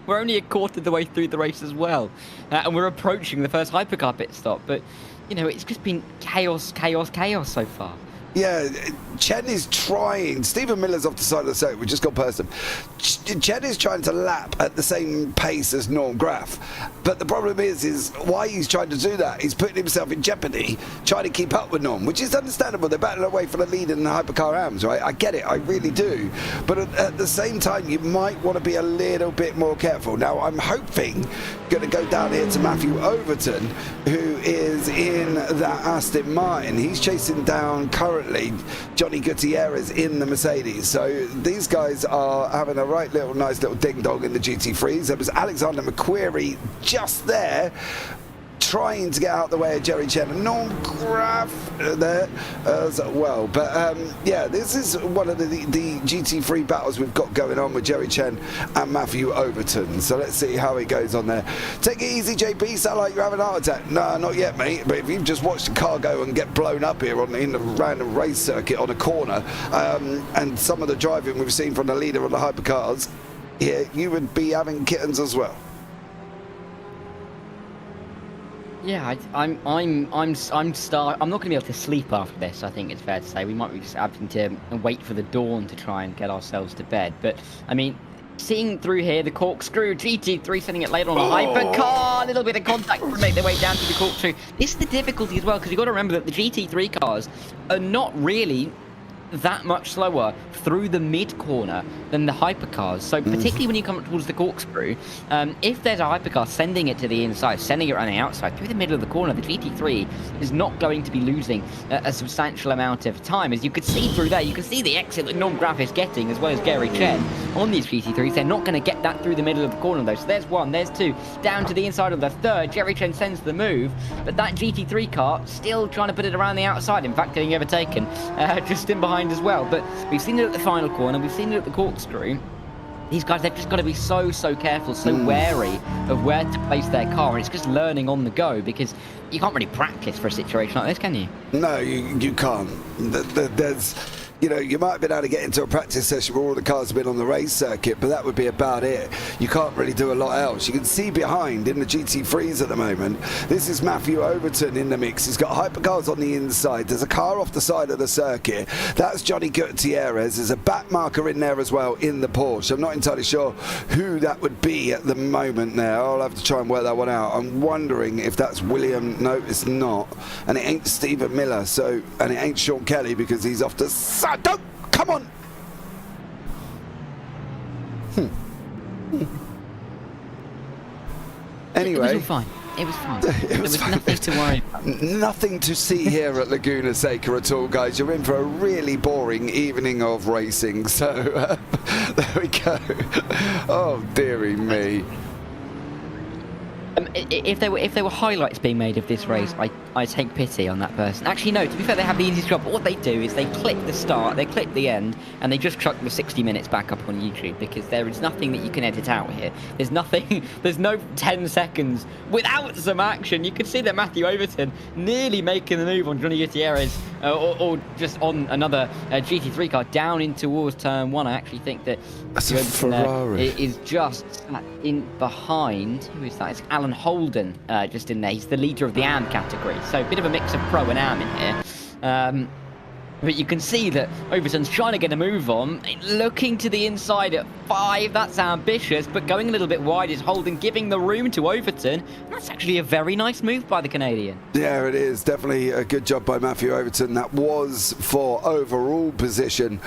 we're only a quarter of the way through the race as well. And we're approaching the first hypercar pit stop. But, you know, it's just been chaos, chaos, chaos so far. Yeah, Chen is trying. Stephen Miller's off the side of the circuit. We just got past him. Chen is trying to lap at the same pace as Norm Graff. But the problem is why he's trying to do that. He's putting himself in jeopardy trying to keep up with Norm, which is understandable. They're battling away for the lead in the Hypercar AMS, right? I get it. I really do. But at the same time, you might want to be a little bit more careful. Now, I'm hoping going to go down here to Matthew Overton, who is in that Aston Martin. He's chasing down currently Johnny Gutierrez in the Mercedes. So these guys are having a nice little ding dong in the GT3s. There was Alexander McQuarrie just there, trying to get out the way of Jerry Chen and Norm Graff there as well. But yeah, this is one of the GT3 battles we've got going on with Jerry Chen and Matthew Overton. So let's see how it goes on there. Take it easy, JP. Sound like you're having a heart attack. No, not yet, mate. But if you've just watched a car go and get blown up here in the random race circuit on a corner, and some of the driving we've seen from the leader of the hypercars, yeah, you would be having kittens as well. Yeah, I'm not going to be able to sleep after this. I think it's fair to say we might be just having to wait for the dawn to try and get ourselves to bed. But I mean, seeing through here, the Corkscrew GT3 sending it later on a hypercar, a little bit of contact to make their way down to the Corkscrew. This is the difficulty as well, because you've got to remember that the GT3 cars are not really that much slower through the mid corner than the hypercars. So particularly when you come towards the Corkscrew, if there's a hypercar sending it to the inside, sending it around the outside through the middle of the corner, the GT3 is not going to be losing a substantial amount of time. As you could see through there, you can see the exit that Norm Graff is getting, as well as Gary Chen on these GT3s. They're not going to get that through the middle of the corner though. So there's one, there's two, down to the inside of the third. Jerry Chen sends the move, but that GT3 car still trying to put it around the outside. In fact, getting overtaken just in behind behind as well. But we've seen it at the final corner, we've seen it at the Corkscrew. These guys, they've just got to be so careful, so wary of where to place their car. And it's just learning on the go, because you can't really practice for a situation like this, can you? No, you can't. There's, you know, you might have been able to get into a practice session where all the cars have been on the race circuit, but that would be about it. You can't really do a lot else. You can see behind in the GT3s at the moment, this is Matthew Overton in the mix. He's got Hypercars on the inside. There's a car off the side of the circuit. That's Johnny Gutierrez. There's a back marker in there as well in the Porsche. I'm not entirely sure who that would be at the moment there. I'll have to try and work that one out. I'm wondering if that's William. No, it's not. And it ain't Stephen Miller. So, and it ain't Sean Kelly, because he's off the side. Don't come on. Anyway, it was all fine. It was fine. There was nothing to worry about. Nothing to see here at Laguna Seca at all, guys. You're in for a really boring evening of racing. So there we go. Oh, dearie me. If there were highlights being made of this race, I take pity on that person. Actually, no. To be fair, they have the easiest job. What they do is they click the start, they click the end, and they just chuck the 60 minutes back up on YouTube, because there is nothing that you can edit out here. There's nothing. There's no 10 seconds without some action. You can see that Matthew Overton nearly making the move on Johnny Gutierrez, or just on another GT3 car down in towards turn 1. I actually think that That's a Ferrari. is just in behind. Who is that? It's Alan Holden, just in there. He's the leader of the AM category, so a bit of a mix of pro and AM in here. But you can see that Overton's trying to get a move on, looking to the inside at 5. That's ambitious, but going a little bit wide is Holden, giving the room to Overton. That's actually a very nice move by the Canadian. Yeah, it is. Definitely a good job by Matthew Overton. That was for overall position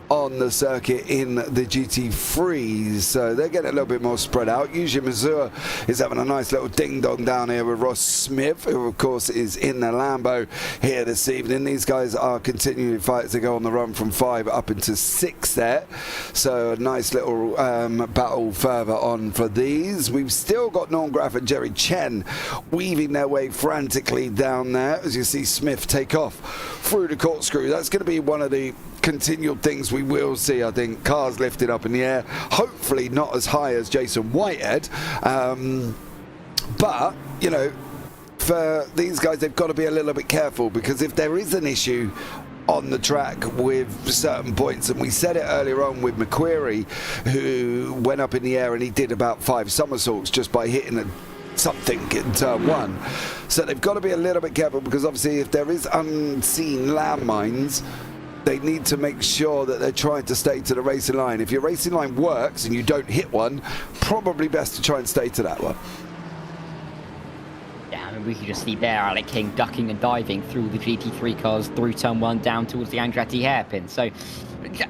on the circuit in the GT3s. So they're getting a little bit more spread out. Yuji Missouri is having a nice little ding-dong down here with Ross Smith, who, of course, is in the Lambo here this evening. These guys are continuing fights to go on the run from 5 up into 6 there. So a nice little battle further on for these. We've still got Norm Graff and Jerry Chen weaving their way frantically down there, as you see Smith take off through the Corkscrew. That's going to be one of the continual things we will see, I think. Cars lifted up in the air, hopefully not as high as Jason Whitehead, but you know, for these guys, they've got to be a little bit careful, because if there is an issue on the track with certain points, and we said it earlier on with McQuarrie, who went up in the air and he did about 5 somersaults just by hitting something in turn 1. So they've got to be a little bit careful, because obviously if there is unseen landmines, they need to make sure that they're trying to stay to the racing line. If your racing line works and you don't hit one, probably best to try and stay to that one. We could just see there Alec King ducking and diving through the GT3 cars through turn 1 down towards the Andretti hairpin. So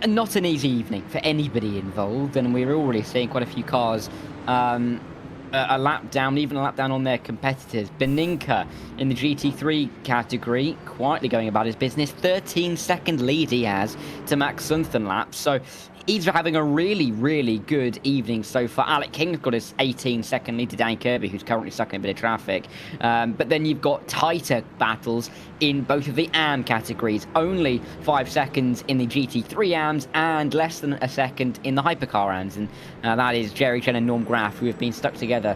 not an easy evening for anybody involved, and we're already seeing quite a few cars a lap down, even a lap down on their competitors. Beninka in the GT3 category, quietly going about his business. 13-second lead he has to Max Sunthunlap. So he's having a really good evening so far. Alec King's got his 18-second lead to Danny Kirby, who's currently stuck in a bit of traffic. But then you've got tighter battles in both of the AM categories. Only 5 seconds in the GT3 AMs and less than a second in the Hypercar AMs. And that is Jerry Chen and Norm Graff, who have been stuck together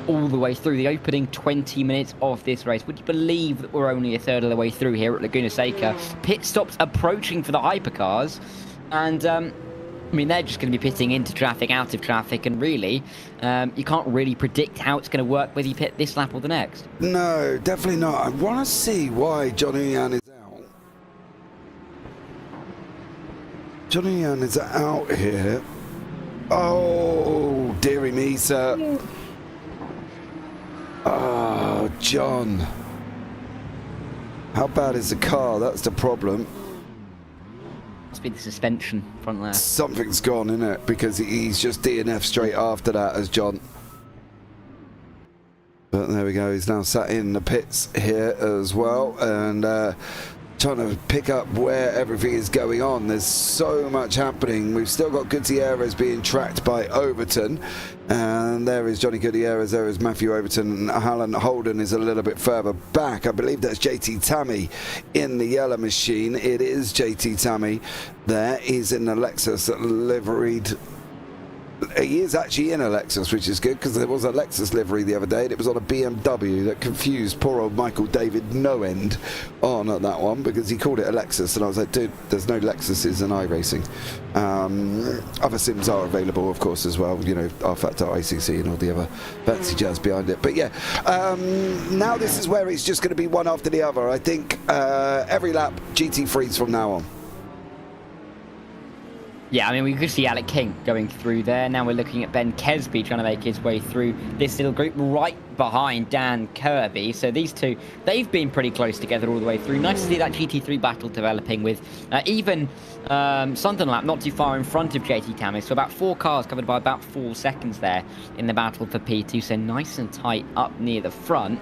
all the way through the opening 20 minutes of this race. Would you believe that we're only a third of the way through here at Laguna Seca? Pit stops approaching for the Hypercars. And I mean, they're just going to be pitting into traffic, out of traffic, and really, you can't really predict how it's going to work, whether you pit this lap or the next. No, definitely not. I want to see why Johnny Yan is out. Johnny Yan is out here. Oh, dearie me, sir. Oh, John. How bad is the car? That's the problem. Must be the suspension front there. Something's gone, isn't it? Because he's just DNF straight after that as John. But there we go. He's now sat in the pits here as well. And trying to pick up where everything is going on. There's so much happening. We've still got Gutierrez being tracked by Overton, and there is Johnny Gutierrez, there is Matthew Overton, and Alan Holden is a little bit further back. I believe that's JT Tammy in the yellow machine. It is JT Tammy there. He's in the Lexus liveried. He is actually in a Lexus, which is good, because there was a Lexus livery the other day and it was on a BMW. That confused poor old Michael David no end on that one, because he called it a Lexus, and I was like, dude, there's no Lexuses in iRacing. Other sims are available, of course, as well, you know, rFactor, and all the other fancy jazz behind it. But yeah, now this is where it's just going to be one after the other. I think every lap GT3s from now on. Yeah, I mean, we could see Alec King going through there. Now we're looking at Ben Kesby trying to make his way through this little group right behind Dan Kirby. So these two, they've been pretty close together all the way through. Nice to see that GT3 battle developing with even Sunderland not too far in front of JT Tammy. So about 4 cars covered by about 4 seconds there in the battle for P2. So nice and tight up near the front.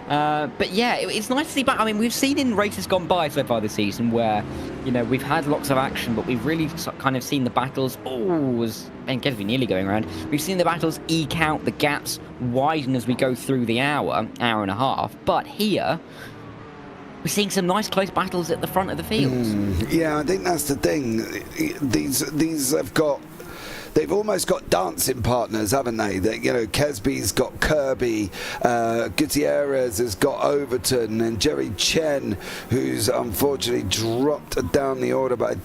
But yeah, it's nice to see back. I mean, we've seen in races gone by so far this season where, you know, we've had lots of action, but we've really kind of seen the battles. Was Ben Kesby nearly going around? We've seen the battles eke out, the gaps widen as we go through the hour and a half. But here, we're seeing some nice close battles at the front of the fields. Yeah, I think that's the thing. These have got. They've almost got dancing partners, haven't they? That, you know, Kesby's got Kirby, Gutierrez has got Overton, and Jerry Chen, who's unfortunately dropped down the order, but I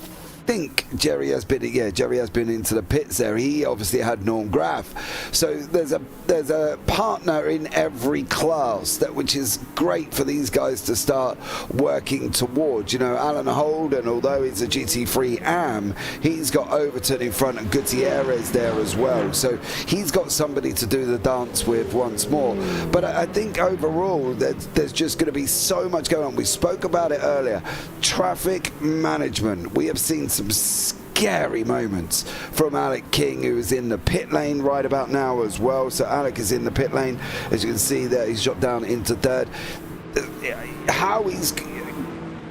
think Jerry has been into the pits there. He obviously had Norm Graff. So there's a partner in every class, which is great for these guys to start working towards. You know, Alan Holden, although he's a GT3 AM, he's got Overton in front and Gutierrez there as well. So he's got somebody to do the dance with once more. But I think overall there's just going to be so much going on. We spoke about it earlier. Traffic management. We have seen some scary moments from Alec King, who is in the pit lane right about now as well. So Alec is in the pit lane, as you can see there. He's dropped down into third.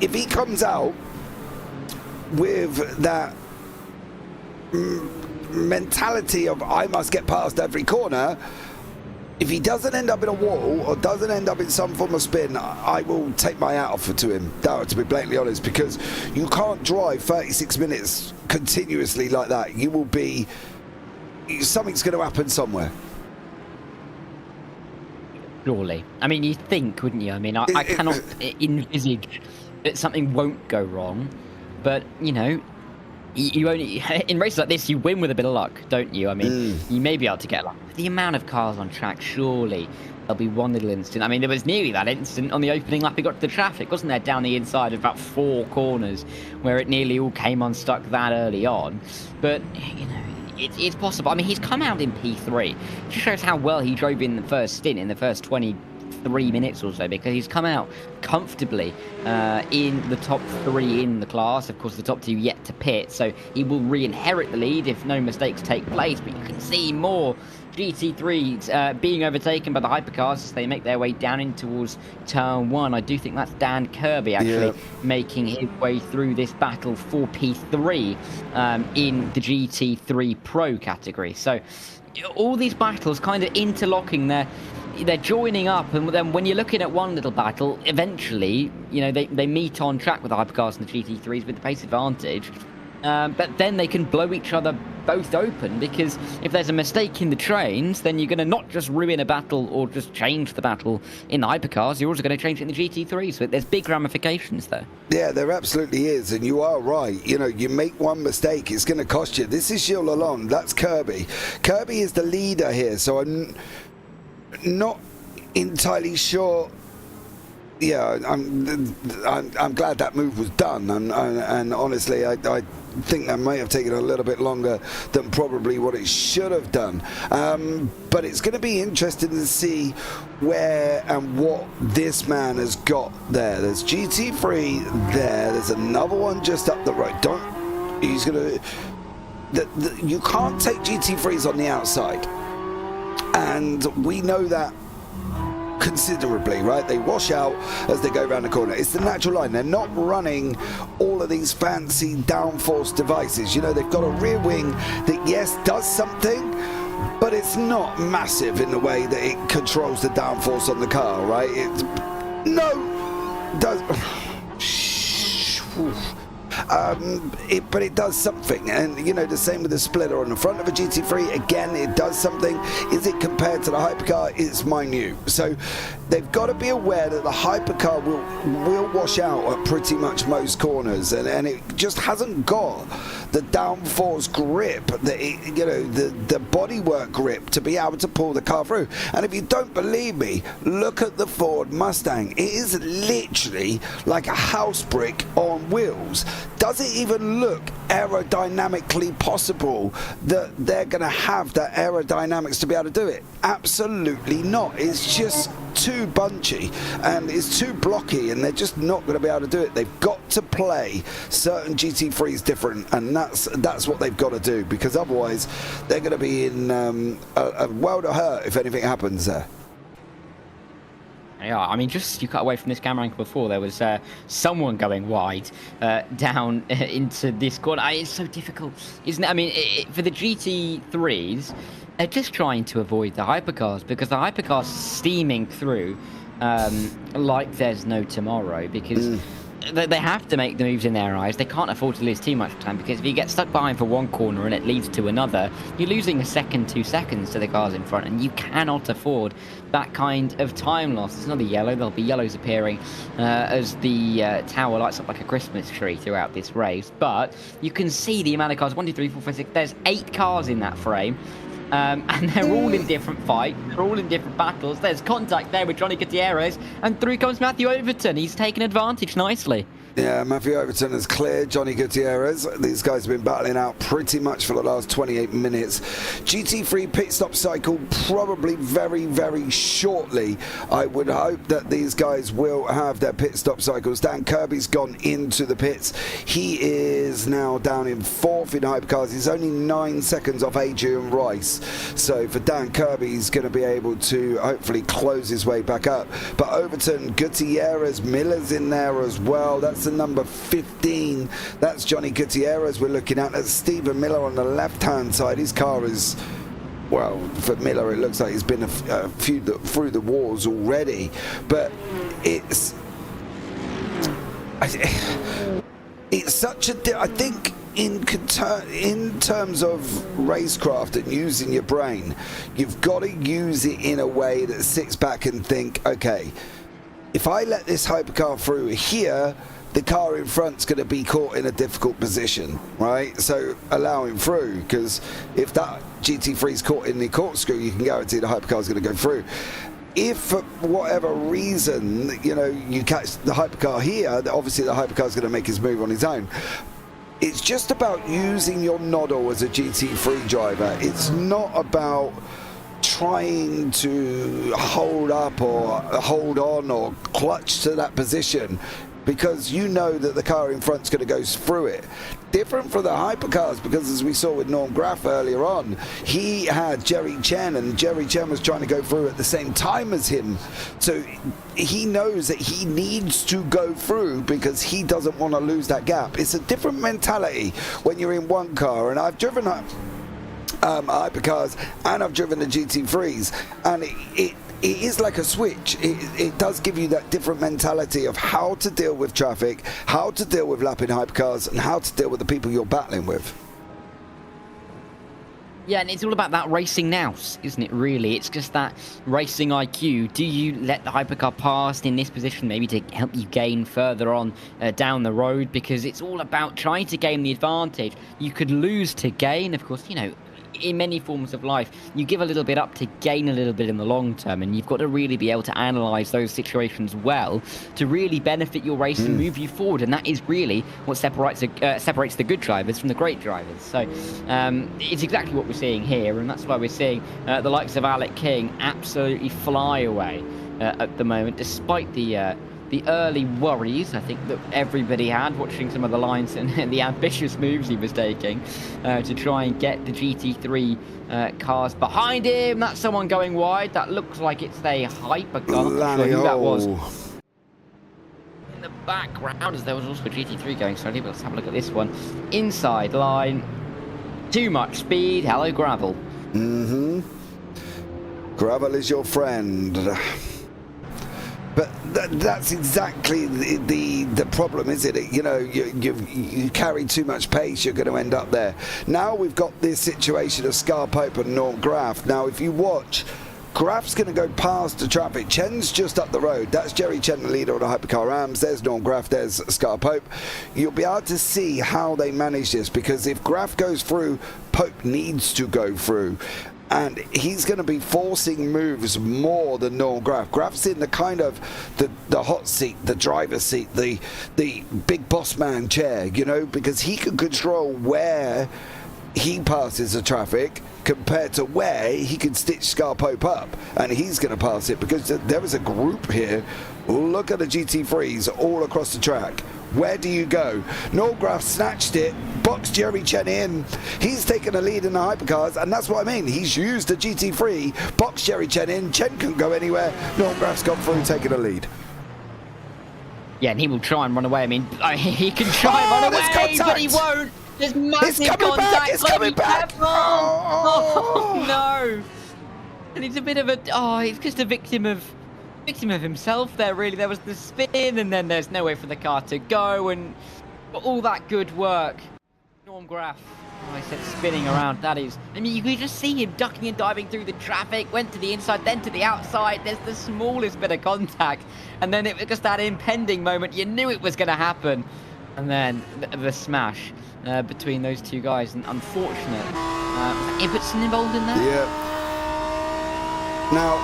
If he comes out with that mentality of I must get past every corner, if he doesn't end up in a wall or doesn't end up in some form of spin, I will take my hat off to him, to be blatantly honest, because you can't drive 36 minutes continuously like that. You will be... something's going to happen somewhere. Surely. I mean, you'd think, wouldn't you? I mean, I cannot envisage that something won't go wrong, but, you know, you only in races like this you win with a bit of luck, don't you? I mean, you may be able to get luck. The amount of cars on track, surely there'll be one little instant. I mean, there was nearly that instant on the opening lap. It got to the traffic, wasn't there, down the inside of about 4 corners, where it nearly all came unstuck that early on. But you know, it's possible. I mean, he's come out in P3. It just shows how well he drove in the first stint, in the first 23 minutes or so, because he's come out comfortably in the top 3 in the class. Of course, the top 2 yet to pit, so he will re-inherit the lead if no mistakes take place. But you can see more GT3s being overtaken by the hypercars as they make their way down in towards turn 1. I do think that's Dan Kirby actually making his way through this battle for P3 in the GT3 Pro category. So all these battles kind of interlocking there. They're joining up, and then when you're looking at one little battle, eventually, you know, they meet on track with the hypercars and the GT3s with the pace advantage. But then they can blow each other both open, because if there's a mistake in the trains, then you're going to not just ruin a battle or just change the battle in the hypercars, you're also going to change it in the GT3. So there's big ramifications there. Yeah, there absolutely is, and you are right. You know, you make one mistake, it's going to cost you. This is Gilles Lalonde, that's Kirby. Kirby is the leader here, so I'm not entirely sure. Yeah, I'm glad that move was done, and honestly, I think that may have taken a little bit longer than probably what it should have done. But it's going to be interesting to see where and what this man has got there. There's GT3 there. There's another one just up the road. He's going to... you can't take GT3s on the outside. And we know that considerably, right? They wash out as they go around the corner. It's the natural line. They're not running all of these fancy downforce devices. You know, they've got a rear wing that, yes, does something, but it's not massive in the way that it controls the downforce on the car, right? But it does something, and you know, the same with the splitter on the front of a GT3. Again, it does something. Is it compared to the hypercar? It's minute. So they've got to be aware that the hypercar will wash out at pretty much most corners, and it just hasn't got the downforce grip, the bodywork grip to be able to pull the car through. And if you don't believe me, look at the Ford Mustang. It is literally like a house brick on wheels. Does it even look aerodynamically possible that they're going to have that aerodynamics to be able to do it? Absolutely not. It's just too bunchy and it's too blocky, and they're just not going to be able to do it. They've got to play certain GT3s different, and that's what they've got to do, because otherwise they're going to be in a world of hurt if anything happens there. Yeah, I mean, just you cut away from this camera angle before, there was someone going wide down into this corner. It's so difficult, isn't it? I mean, for the GT3s, they're just trying to avoid the hypercars, because the hypercars steaming through like there's no tomorrow, because they have to make the moves in their eyes. They can't afford to lose too much time, because if you get stuck behind for one corner and it leads to another, you're losing a second, 2 seconds to the cars in front, and you cannot afford that kind of time loss. It's another yellow. There'll be yellows appearing as the tower lights up like a Christmas tree throughout this race. But you can see the amount of cars. 1, 2, 3, 4, 5, 6. There's 8 cars in that frame. And they're all in different fights. They're all in different battles. There's contact there with Johnny Gutierrez, and through comes Matthew Overton. He's taken advantage nicely. Yeah, Matthew Overton has cleared Johnny Gutierrez. These guys have been battling out pretty much for the last 28 minutes. GT3 pit stop cycle probably very, very shortly. I would hope that these guys will have their pit stop cycles. Dan Kirby's gone into the pits. He is now down in 4th in hypercars. He's only 9 seconds off Adrian Rice. So for Dan Kirby, he's going to be able to hopefully close his way back up. But Overton, Gutierrez, Miller's in there as well. That's the number 15. That's Johnny Gutierrez we're looking at. That's Stephen Miller on the left-hand side. His car is, well, for Miller, it looks like he's been a few through the walls already. But it's such a... I think in terms of racecraft and using your brain, you've got to use it in a way that sits back and think, okay, if I let this hypercar through here, the car in front's going to be caught in a difficult position, right? So allow him through, because if that GT3's caught in the corkscrew, you can guarantee the hypercar's going to go through. If for whatever reason, you know, you catch the hypercar here, obviously the hypercar's going to make his move on his own. It's just about using your noddle as a GT3 driver. It's not about trying to hold up or hold on or clutch to that position, because you know that the car in front's going to go through it. Different for the hypercars, because as we saw with Norm Graff earlier on, he had Jerry Chen, and Jerry Chen was trying to go through at the same time as him. So he knows that he needs to go through because he doesn't want to lose that gap. It's a different mentality when you're in one car, and I've driven hypercars and I've driven the GT3s, and it is like a switch. It does give you that different mentality of how to deal with traffic, how to deal with lapping hypercars, and how to deal with the people you're battling with. Yeah, and it's all about that racing nous, isn't it, really? It's just that racing IQ. Do you let the hypercar pass in this position, maybe to help you gain further on down the road? Because it's all about trying to gain the advantage. You could lose to gain, of course, you know. In many forms of life, you give a little bit up to gain a little bit in the long term, and you've got to really be able to analyze those situations well to really benefit your race and move you forward. And that is really what separates the good drivers from the great drivers. So it's exactly what we're seeing here, and that's why we're seeing the likes of Alec King absolutely fly away at the moment, despite the the early worries, I think, that everybody had watching some of the lines and the ambitious moves he was taking to try and get the GT3 cars behind him. That's someone going wide. That looks like it's a Hypercar. I'm not sure who that was. In the background, as there was also a GT3 going slowly, but let's have a look at this one. Inside line. Too much speed. Hello, gravel. Gravel is your friend. But that's exactly the problem, isn't it? You know, you carry too much pace, you're going to end up there. Now we've got this situation of Scar Pope and Norm Graf. Now, if you watch, Graf's going to go past the traffic. Chen's just up the road. That's Jerry Chen, the leader of the Hypercar Rams. There's Norm Graf. There's Scar Pope. You'll be able to see how they manage this, because if Graf goes through, Pope needs to go through. And he's going to be forcing moves more than Norm Graf. Graf's in the kind of the hot seat, the driver's seat, the big boss man chair, you know, because he can control where he passes the traffic compared to where he can stitch Scar Pope up, and he's going to pass it because there is a group here. Look at the GT3s all across the track. Where do you go? Norgraf snatched it, boxed Jerry Chen in. He's taken a lead in the Hypercars, and that's what I mean. He's used the GT3, boxed Jerry Chen in. Chen couldn't go anywhere. Norgraf's got through, taking a lead. Yeah, and he will try and run away. I mean, he can try and run away, but he won't. There's massive contact. It's coming back. Oh, no. And he's a bit of a... Oh, he's just a victim of himself there, really. There was the spin, and then there's nowhere for the car to go, and all that good work. Norm Graf, I said spinning around. That is... I mean, you could just see him ducking and diving through the traffic, went to the inside, then to the outside. There's the smallest bit of contact, and then it was just that impending moment. You knew it was going to happen. And then the smash between those two guys, and unfortunate. Ibbotson involved in that? Yeah. Now,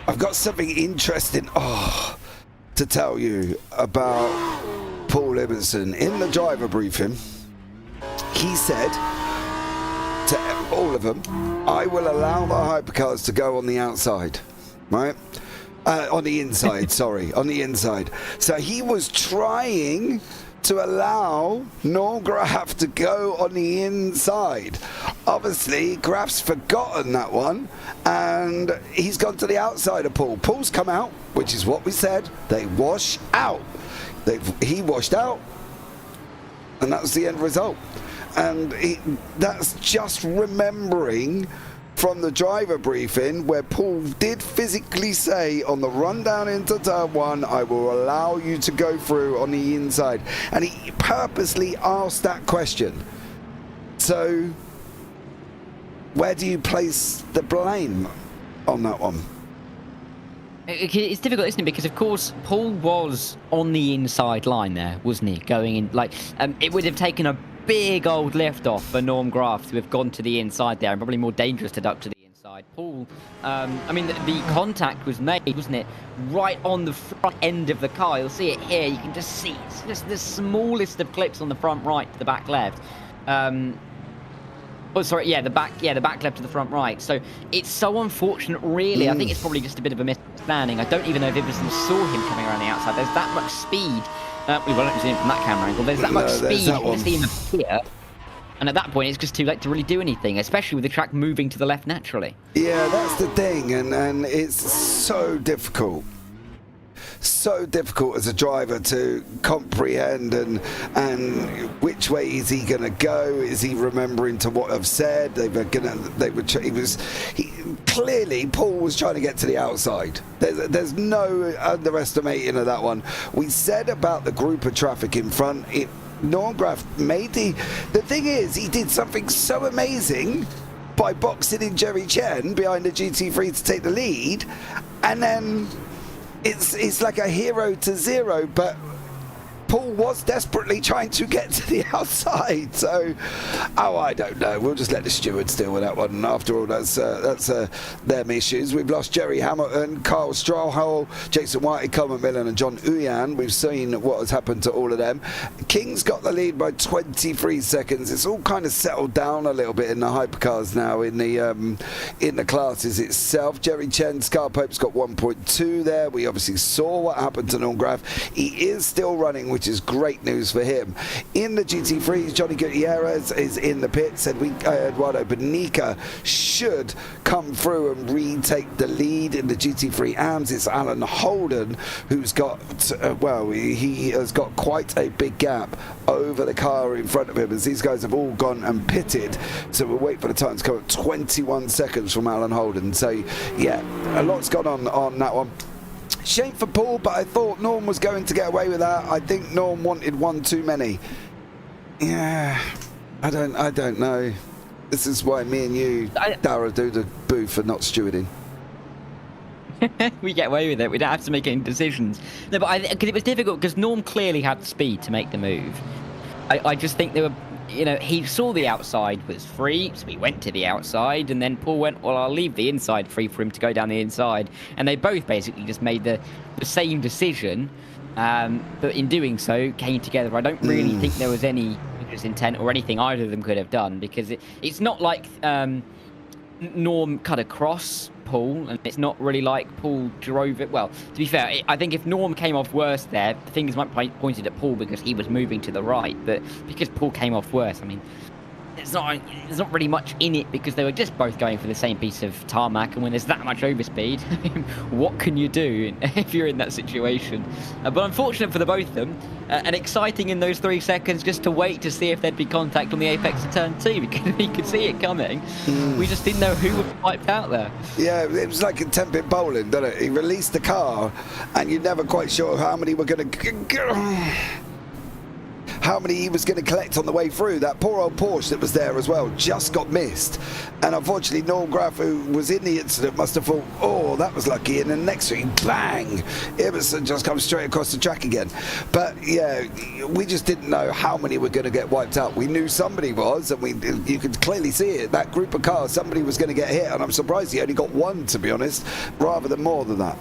I've got something interesting to tell you about Paul Ibbotson. In the driver briefing, he said to all of them, I will allow the Hypercars to go on the outside, right? On the inside, sorry, on the inside. So he was trying to allow Norm Graf to go on the inside. Obviously, Graf's forgotten that one, and he's gone to the outside of Paul. Paul's come out, which is what we said. They wash out. He washed out, and that was the end result. And that's just remembering from the driver briefing, where Paul did physically say on the run down into turn one, I will allow you to go through on the inside. And he purposely asked that question. So, where do you place the blame on that one? It's difficult, isn't it? Because, of course, Paul was on the inside line there, wasn't he? Going in, like, it would have taken a big old lift off for Norm Graf to have gone to the inside there, and probably more dangerous to duck to the inside. Paul, I mean, the contact was made, wasn't it? Right on the front end of the car. You'll see it here. You can just see it's just the smallest of clips on the front right to the back left. Oh, sorry, yeah, the back left to the front right. So it's so unfortunate, really. I think it's probably just a bit of a misunderstanding. I don't even know if Ibbotson saw him coming around the outside. There's that much speed. We won't see him from that camera angle. There's that much speed. You can see him appear. And at that point, it's just too late to really do anything, especially with the track moving to the left naturally. Yeah, that's the thing, and it's so difficult. So difficult as a driver to comprehend and which way is he going to go? Is he remembering to what I've said? Clearly Paul was trying to get to the outside. There's no underestimating of that one. We said about the group of traffic in front. Norm Graf made the thing is he did something so amazing by boxing in Jerry Chen behind the GT3 to take the lead, and then it's like a hero to zero, but Paul was desperately trying to get to the outside. So, I don't know. We'll just let the stewards deal with that one. After all, that's them issues. We've lost Jerry Hamilton, Carl Strawhole, Jason White, Coleman Millen, and John Uyan. We've seen what has happened to all of them. King's got the lead by 23 seconds. It's all kind of settled down a little bit in the hypercars now in the classes itself. Jerry Chen, Scar Pope's got 1.2 there. We obviously saw what happened to Norgraf. He is still running, which is great news for him. In the GT3s, Johnny Gutierrez is in the pit. Said Eduardo Benica should come through and retake the lead in the GT3 AMS. It's Alan Holden who's got, he has got quite a big gap over the car in front of him as these guys have all gone and pitted. So we'll wait for the time to come up. 21 seconds from Alan Holden. So yeah, a lot's gone on that one. Shame for Paul, but I thought Norm was going to get away with that. I think Norm wanted one too many. Yeah, I don't know. This is why me and you, Dara, do the boo for not stewarding. We get away with it. We don't have to make any decisions. No, but because it was difficult because Norm clearly had the speed to make the move. I just think they were, he saw the outside was free, so he went to the outside, and then Paul went, well, I'll leave the inside free for him to go down the inside. And they both basically just made the same decision, but in doing so, came together. I don't really think there was any intent or anything either of them could have done, because it's not like Norm cut across Paul, and it's not really like Paul drove it. Well, to be fair, I think if Norm came off worse there, the fingers might be pointed at Paul because he was moving to the right, but because Paul came off worse, I mean, there's not really much in it because they were just both going for the same piece of tarmac, and when there's that much overspeed, what can you do if you're in that situation? But unfortunate for the both of them, and exciting in those 3 seconds just to wait to see if there'd be contact on the apex of turn 2 because we could see it coming. We just didn't know who was wiped out there. Yeah, it was like in 10-bit bowling, didn't it? He released the car, and you're never quite sure how many were going to... how many he was going to collect on the way through. That poor old Porsche that was there as well just got missed, and unfortunately Norm Graff, who was in the incident, must have thought, oh, that was lucky, and then next week, bang, Emerson just comes straight across the track again. But yeah, we just didn't know how many were going to get wiped out. We knew somebody was, and you could clearly see it, that group of cars, somebody was going to get hit, and I'm surprised he only got one, to be honest, rather than more than that.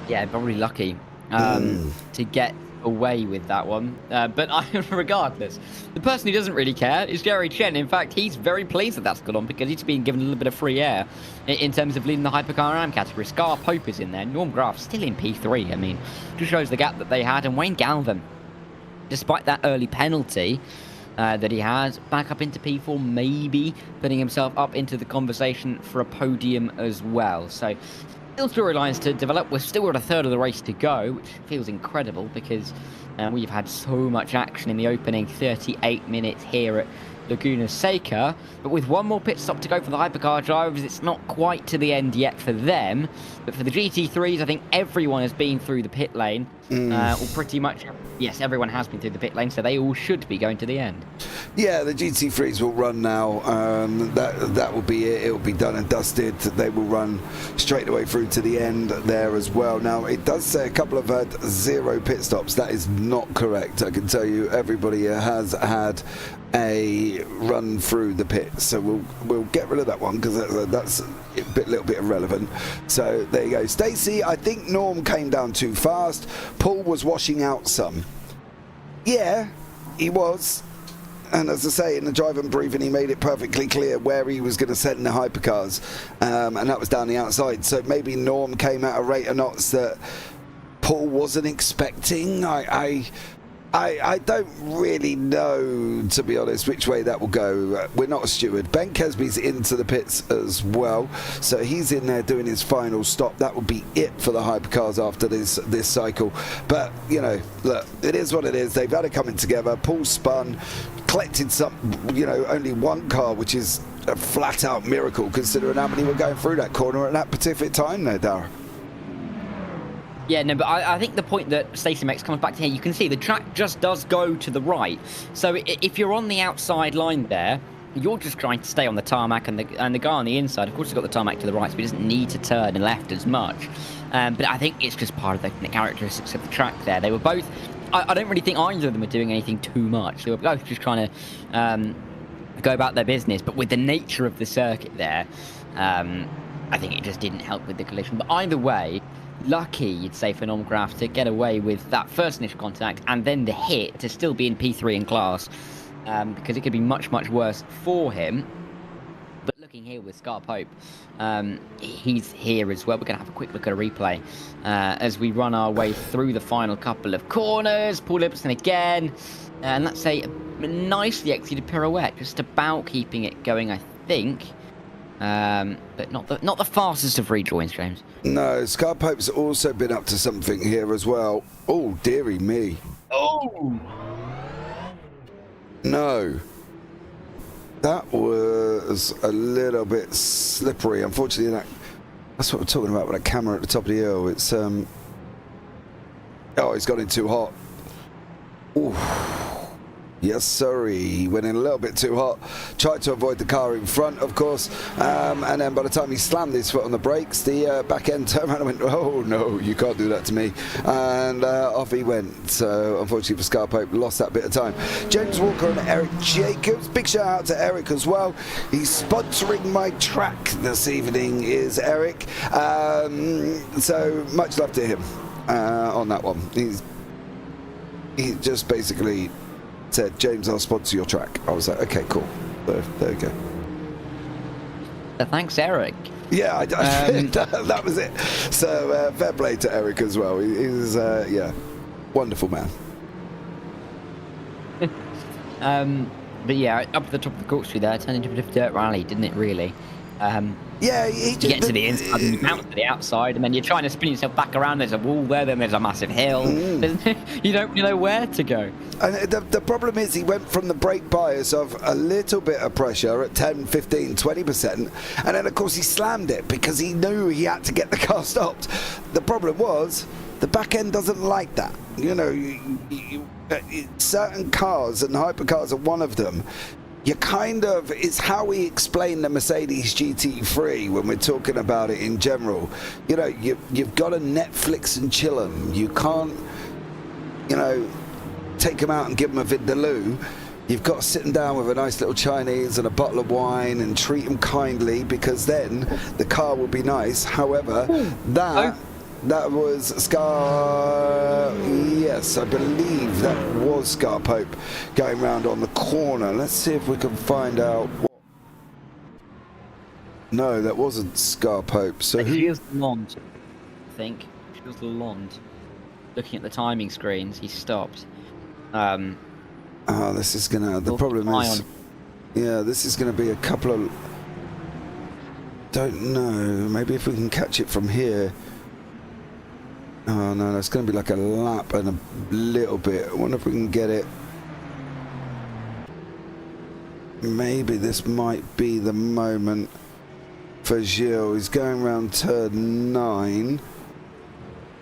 Yeah, probably lucky to get away with that one, but regardless, the person who doesn't really care is Jerry Chen. In fact, he's very pleased that that's gone on because he's been given a little bit of free air in terms of leading the Hypercar AM category. Scar Pope is in there, Norm Graff still in P3. I mean, just shows the gap that they had, and Wayne Galvin, despite that early penalty that he had, back up into P4, maybe putting himself up into the conversation for a podium as well. So still storylines to develop. We've still got a third of the race to go, which feels incredible because we've had so much action in the opening 38 minutes here at Laguna Seca. But with one more pit stop to go for the hypercar drivers, it's not quite to the end yet for them. But for the GT3s, I think everyone has been through the pit lane. Or pretty much, yes, everyone has been through the pit lane, so they all should be going to the end. Yeah, the GT3s will run now. That will be it. It will be done and dusted. They will run straight away through to the end there as well. Now, it does say a couple have had 0 pit stops. That is not correct. I can tell you everybody has had a run through the pit, so we'll get rid of that one because that's a little bit irrelevant. So there you go. Stacey, I think Norm came down too fast. Paul was washing out some. Yeah, he was. And as I say, in the drive-in briefing, he made it perfectly clear where he was going to send the hypercars, and that was down the outside. So maybe Norm came at a rate of knots that Paul wasn't expecting. I don't really know, to be honest, which way that will go. We're not a steward. Ben Kesby's into the pits as well, so he's in there doing his final stop. That will be it for the hypercars after this cycle. But, look, it is what it is. They've had it coming together. Paul spun, collected some, only one car, which is a flat-out miracle considering how many were going through that corner at that particular time there, Dara. Yeah, no, but I think the point that Stacey makes comes back to here. You can see the track just does go to the right. So if you're on the outside line there, you're just trying to stay on the tarmac, and the guy on the inside, of course, has got the tarmac to the right, so he doesn't need to turn left as much. But I think it's just part of the characteristics of the track there. They were both... I don't really think either of them were doing anything too much. They were both just trying to go about their business. But with the nature of the circuit there, I think it just didn't help with the collision. But either way, lucky, you'd say, for Normgraf to get away with that first initial contact and then the hit to still be in P3 in class, because it could be much, much worse for him. But looking here with Scar Pope, he's here as well. We're going to have a quick look at a replay as we run our way through the final couple of corners. Paul Lipson again, and that's a nicely executed pirouette, just about keeping it going, I think. But not the fastest of rejoins, James. No, Scar Pope's also been up to something here as well. Oh, dearie me. Oh! No. That was a little bit slippery. Unfortunately, that's what we're talking about with that camera at the top of the hill. It's, oh, he's got in too hot. Ooh. Yes, sorry. He went in a little bit too hot. Tried to avoid the car in front, of course. And then by the time he slammed his foot on the brakes, the back end turned around and went, oh, no, you can't do that to me. And off he went. So, unfortunately for Scar Pope, lost that bit of time. James Walker and Eric Jacobs. Big shout out to Eric as well. He's sponsoring my track this evening, is Eric. So, much love to him on that one. He just basically said, James, I'll sponsor your track. I was like, okay, cool. So, there you go. Thanks, Eric. Yeah, that was it. So, fair play to Eric as well. He's, yeah, wonderful man. But yeah, up at the top of the Corkscrew there, turned into a bit of a dirt rally, didn't it, really? Yeah, he just... You get to the inside and you bounce to the outside, and then you're trying to spin yourself back around. There's a wall there, then there's a massive hill. You don't really know where to go. And the problem is he went from the brake bias of a little bit of pressure at 10, 15, 20%, and then, of course, he slammed it because he knew he had to get the car stopped. The problem was the back end doesn't like that. You know, certain cars, and hypercars are one of them, you kind of, it's how we explain the Mercedes GT3 when we're talking about it in general. You know, you've got to Netflix and chill them. You can't, you know, take them out and give them a vindaloo. You've got to sit them down with a nice little Chinese and a bottle of wine and treat them kindly, because then the car will be nice. However, that was Scar, yes, I believe that was Scar Pope going round on the corner. Let's see if we can find out what... No, that wasn't Scar Pope. So She was Lond, I think. She was Lond. Looking at the timing screens, he stopped. this is gonna... The problem is... Yeah, this is gonna be a couple of... Don't know. Maybe if we can catch it from here... Oh no, it's going to be like a lap and a little bit. I wonder if we can get it. Maybe this might be the moment for Gilles. He's going around turn 9.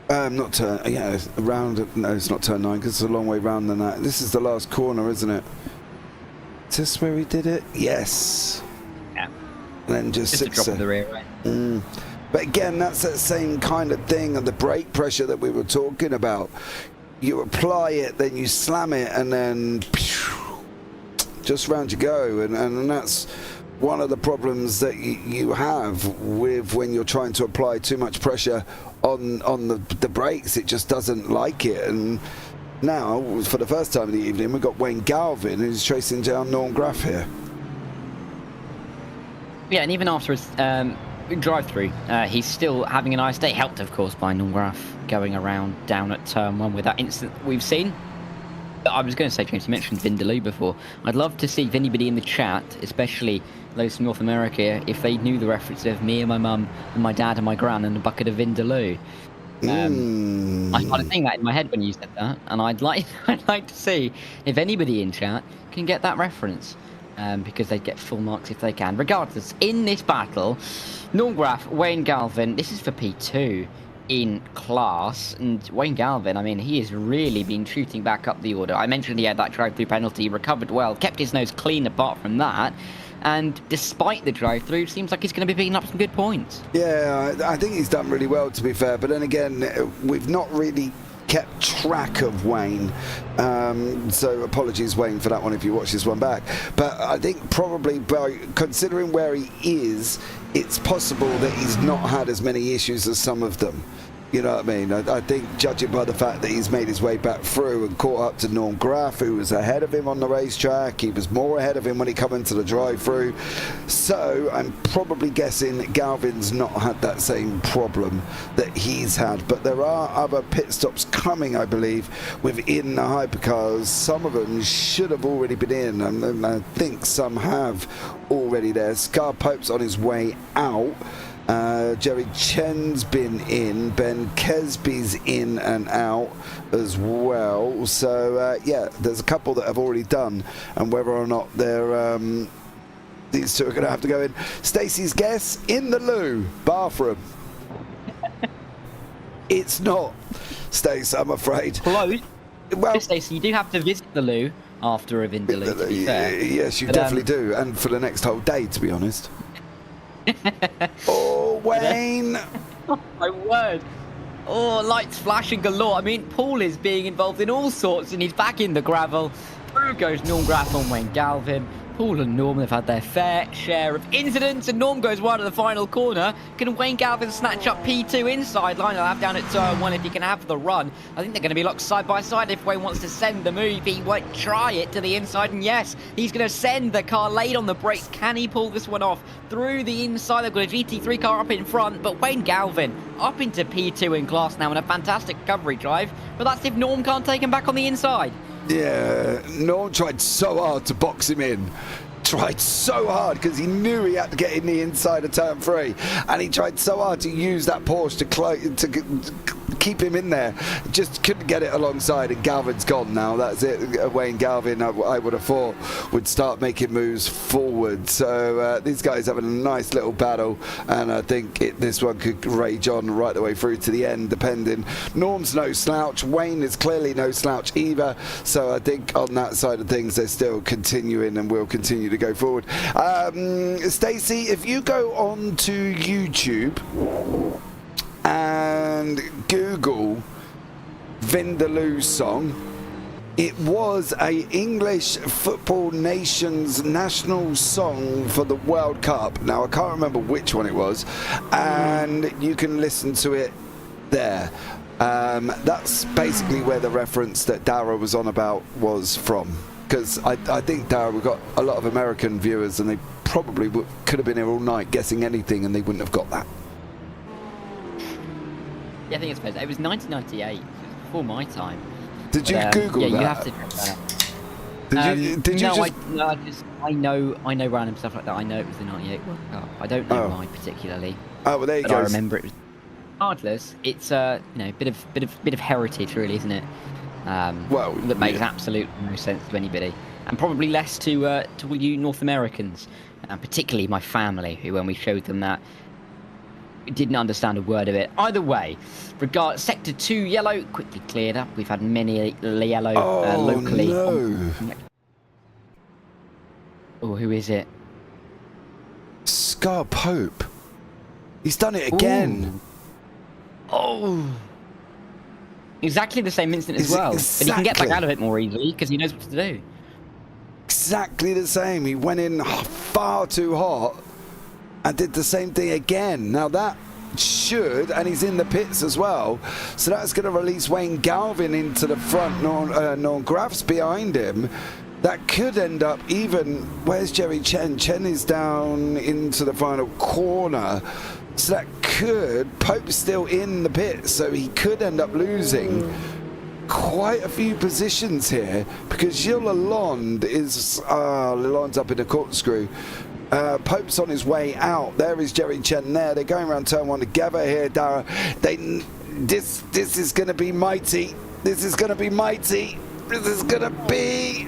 Not turn, yeah, around, no, it's not turn 9 because it's a long way round than that. This is the last corner, isn't it? Is this where he did it? Yes. Yeah. And then just a drop of the rear, right? But again, that's that same kind of thing, and the brake pressure that we were talking about. You apply it, then you slam it, and then just round you go. And that's one of the problems that you have with when you're trying to apply too much pressure on the brakes. It just doesn't like it. And now, for the first time of the evening, we've got Wayne Galvin, who's chasing down Norm Graff here. Yeah, and even after his drive-through, he's still having a nice day, helped of course by Normgraf going around down at turn 1 with that incident we've seen. But I was going to say, James, you mentioned Vindaloo before. I'd love to see if anybody in the chat, especially those from North America, if they knew the reference of me and my mum and my dad and my gran and a bucket of Vindaloo. I started saying that in my head when you said that, and I'd like to see if anybody in chat can get that reference. Because they'd get full marks if they can. Regardless, in this battle, Normgraf, Wayne Galvin, this is for P2 in class. And Wayne Galvin, I mean, he has really been shooting back up the order. I mentioned he had that drive-through penalty, recovered well, kept his nose clean apart from that. And despite the drive-through, seems like he's going to be picking up some good points. Yeah, I think he's done really well, to be fair. But then again, we've not really kept track of Wayne, so apologies, Wayne, for that one if you watch this one back. But I think probably by considering where he is, it's possible that he's not had as many issues as some of them. You know what I mean? I think, judging by the fact that he's made his way back through and caught up to Norm Graff, who was ahead of him on the racetrack, he was more ahead of him when he come into the drive-through. So I'm probably guessing Galvin's not had that same problem that he's had. But there are other pit stops coming, I believe, within the hypercars. Some of them should have already been in, and I think some have already there. Scar Pope's on his way out. Jerry Chen's been in, Ben Kesby's in and out as well. So yeah, there's a couple that have already done, and whether or not they're these two are going to have to go in. Stacey's guess, in the loo bathroom. It's not, Stace, I'm afraid. Close. Well, Stacey, you do have to visit the loo after a Vindaloo, to be fair. yes, you But, definitely do, and for the next whole day, to be honest. Oh, Wayne! Oh, my word. Oh, lights flashing galore. I mean, Paul is being involved in all sorts, and he's back in the gravel. Through goes Norm Graff on Wayne Galvin. Paul and Norm have had their fair share of incidents, and Norm goes wide of the final corner. Can Wayne Galvin snatch up P2 inside line? He'll have down at turn 1 if he can have the run. I think they're going to be locked side by side if Wayne wants to send the move. He won't try it to the inside, and yes, he's going to send the car late on the brakes. Can he pull this one off through the inside? They've got a GT3 car up in front, but Wayne Galvin up into P2 in class now in a fantastic recovery drive, but that's if Norm can't take him back on the inside. Yeah, Norm tried so hard to box him in. Tried so hard because he knew he had to get in the inside of turn 3, and he tried so hard to use that Porsche to keep him in there. Just couldn't get it alongside, and Galvin's gone now. That's it. Wayne Galvin, I would have thought, would start making moves forward. So these guys having a nice little battle, and I think this one could rage on right the way through to the end, depending. Norm's no slouch. Wayne is clearly no slouch either. So I think on that side of things, they're still continuing and will continue to go forward. Stacey, if you go on to YouTube and Google Vindaloo song, it was a English football nation's national song for the World Cup. Now I can't remember which one it was, and you can listen to it there. That's basically where the reference that Dara was on about was from. Because I think, Dara, we've got a lot of American viewers, and they probably could have been here all night guessing anything, and they wouldn't have got that. Yeah, I think it's fair. It was 1998, before my time. Did you Google that? Yeah, you have to check that out. Did you I know random stuff like that. I know it was the 98 World Cup. I don't know why particularly. Oh, well, there you but go. I remember it was. Regardless, it's bit of heritage, really, isn't it? Well, that makes absolutely no sense to anybody, and probably less to all you North Americans, and particularly my family, who, when we showed them that, didn't understand a word of it. Either way, sector 2 yellow quickly cleared up. We've had many yellow locally. No. Oh, who is it? Scar Pope. He's done it again. Ooh. Oh. Exactly the same incident as well. Exactly. But he can get back out of it more easily because he knows what to do. Exactly the same. He went in far too hot and did the same thing again. Now that should, and he's in the pits as well, so that's going to release Wayne Galvin into the front. Norm Graff's behind him. That could end up even. Where's Jerry Chen? Chen is down into the final corner. So that could, Pope's still in the pit, so he could end up losing quite a few positions here, because Gilles Lalonde is, Lalonde's up in the corkscrew. Pope's on his way out. There is Jerry Chen there. They're going around turn 1 together here, Dara. This is going to be mighty. This is going to be mighty. This is going to be,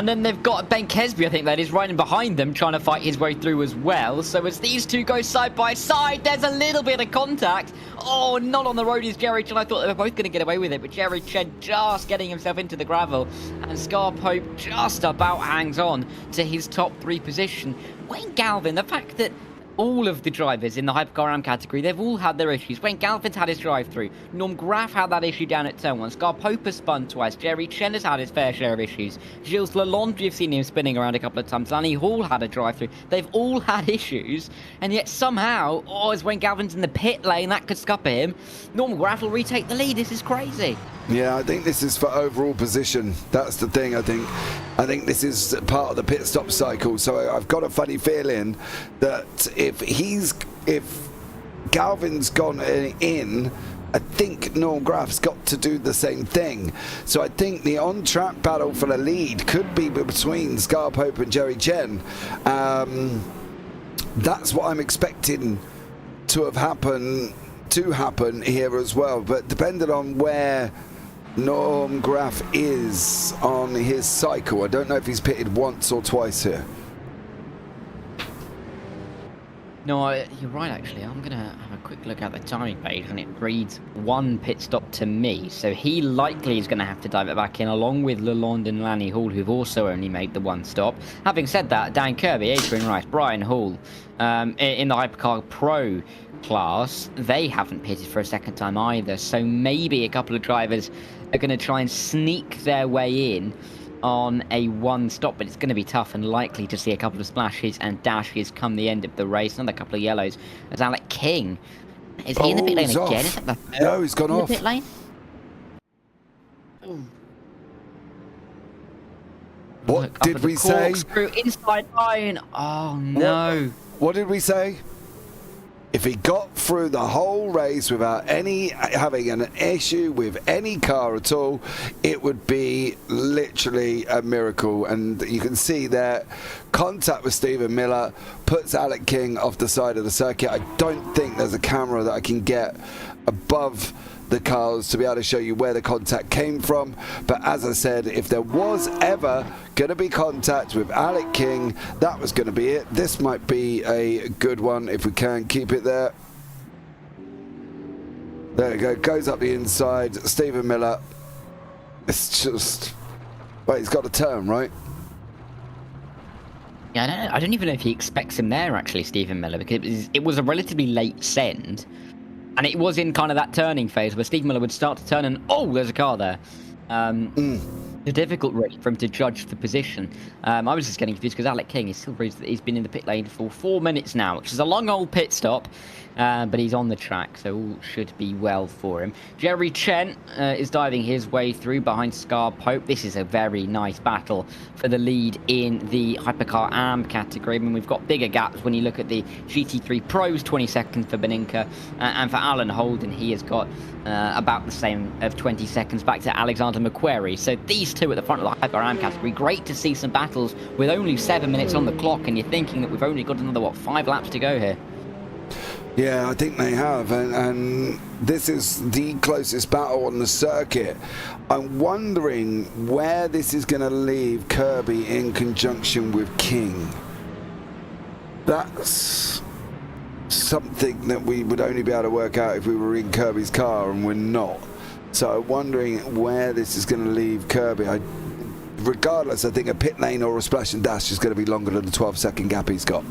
And then they've got Ben Kesby, I think that is, riding behind them, trying to fight his way through as well. So as these two go side by side, there's a little bit of contact. Oh, not on the road is Jerry Chen. I thought they were both going to get away with it, but Jerry Chen just getting himself into the gravel. And Scar Pope just about hangs on to his top 3 position. Wayne Galvin, the fact that all of the drivers in the Hypercar Am category, they've all had their issues. Wayne Galvin's had his drive-through. Norm Graf had that issue down at turn 1. Scar Pope has spun twice. Jerry Chen has had his fair share of issues. Gilles Lalonde, you've seen him spinning around a couple of times. Lanny Hall had a drive-through. They've all had issues, and yet somehow, as Wayne Galvin's in the pit lane, that could scupper him. Norm Graf will retake the lead. This is crazy. Yeah, I think this is for overall position. That's the thing. I think this is part of the pit stop cycle. So I've got a funny feeling that if Galvin's gone in, I think Norm Graf's got to do the same thing. So I think the on-track battle for the lead could be between Scar Pope and Jerry Chen. That's what I'm expecting to happen here as well. But depending on where Norm Graf is on his cycle, I don't know if he's pitted once or twice here. No, you're right, actually. I'm going to have a quick look at the timing page, and it reads 1 pit stop to me. So he likely is going to have to dive it back in, along with Lalonde and Lanny Hall, who've also only made the 1 stop. Having said that, Dan Kirby, Adrian Rice, Brian Hall, in the Hypercar Pro class, they haven't pitted for a second time either. So maybe a couple of drivers are going to try and sneak their way in on a 1 stop, but it's going to be tough, and likely to see a couple of splashes and dashes come the end of the race. Another couple of yellows as Alec King. Is he in the pit lane again? Is that the No, he's gone off. pit lane? What Look, did we say? Corkscrew inside line. Oh no. What did we say? If he got through the whole race without having an issue with any car at all, it would be literally a miracle. And you can see there, contact with Stephen Miller puts Alec King off the side of the circuit. I don't think there's a camera that I can get above the cars to be able to show you where the contact came from, but as I said, if there was ever going to be contact with Alec King, that was going to be it. This might be a good one if we can keep it there. There it goes up the inside. Stephen Miller, it's just, well, he's got a turn, right? Yeah, I don't even know if he expects him there, actually, Stephen Miller, because it was a relatively late send. And it was in kind of that turning phase where Steve Miller would start to turn and, oh, there's a car there. The difficult really for him to judge the position. I was just getting confused because Alec King is still he's been in the pit lane for 4 minutes now, which is a long old pit stop, but he's on the track, so all should be well for him. Jerry Chen is diving his way through behind Scar Pope. This is a very nice battle for the lead in the Hypercar Am category. I mean, we've got bigger gaps when you look at the GT3 Pros, 20 seconds for Beninka, and for Alan Holden, he has got about the same of 20 seconds back to Alexander McQuarrie. So these two at the front of the Hyper Am category. Great to see some battles with only 7 minutes on the clock, and you're thinking that we've only got another, 5 laps to go here. Yeah, I think they have, and this is the closest battle on the circuit. I'm wondering where this is going to leave Kirby in conjunction with King. That's something that we would only be able to work out if we were in Kirby's car, and we're not. So I'm wondering where this is going to leave Kirby. Regardless, I think a pit lane or a splash and dash is going to be longer than the 12-second gap he's got.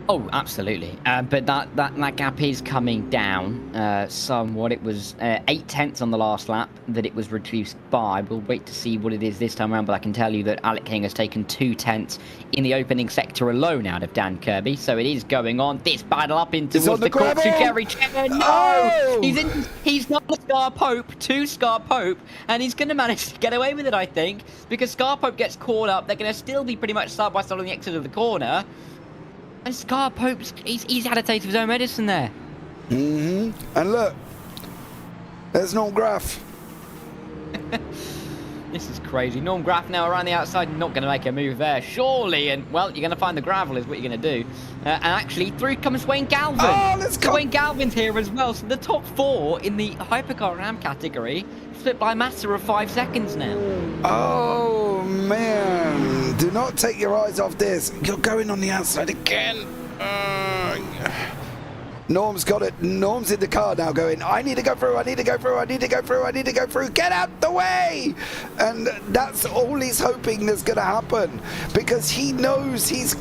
Oh, absolutely. But that gap is coming down somewhat. It was 8 tenths on the last lap that it was reduced by. We'll wait to see what it is this time around, but I can tell you that Alec King has taken 2 tenths in the opening sector alone out of Dan Kirby. So it is going on. This battle up into towards the course to Jerry Chen. No! Oh! He's not Scar Pope to Scar Pope, and he's going to manage to get away with it, I think, because Scar Pope gets caught up. They're going to still be pretty much side by side on the exit of the corner. And Scar Pope's, he's had a taste of his own medicine there. And look, there's Norm Graf. This is crazy. Norm Graf now around the outside, not going to make a move there, surely. And, well, you're going to find the gravel is what you're going to do. And actually, through comes Wayne Galvin. Oh, let's go. So Wayne Galvin's here as well. So the top 4 in the Hypercar Ram category split by a matter of 5 seconds now. Oh, man. Do not take your eyes off this. You're going on the outside again. Norm's got it. Norm's in the car now going, I need to go through, I need to go through, I need to go through, I need to go through. Get out the way! And that's all he's hoping is going to happen because he knows he's...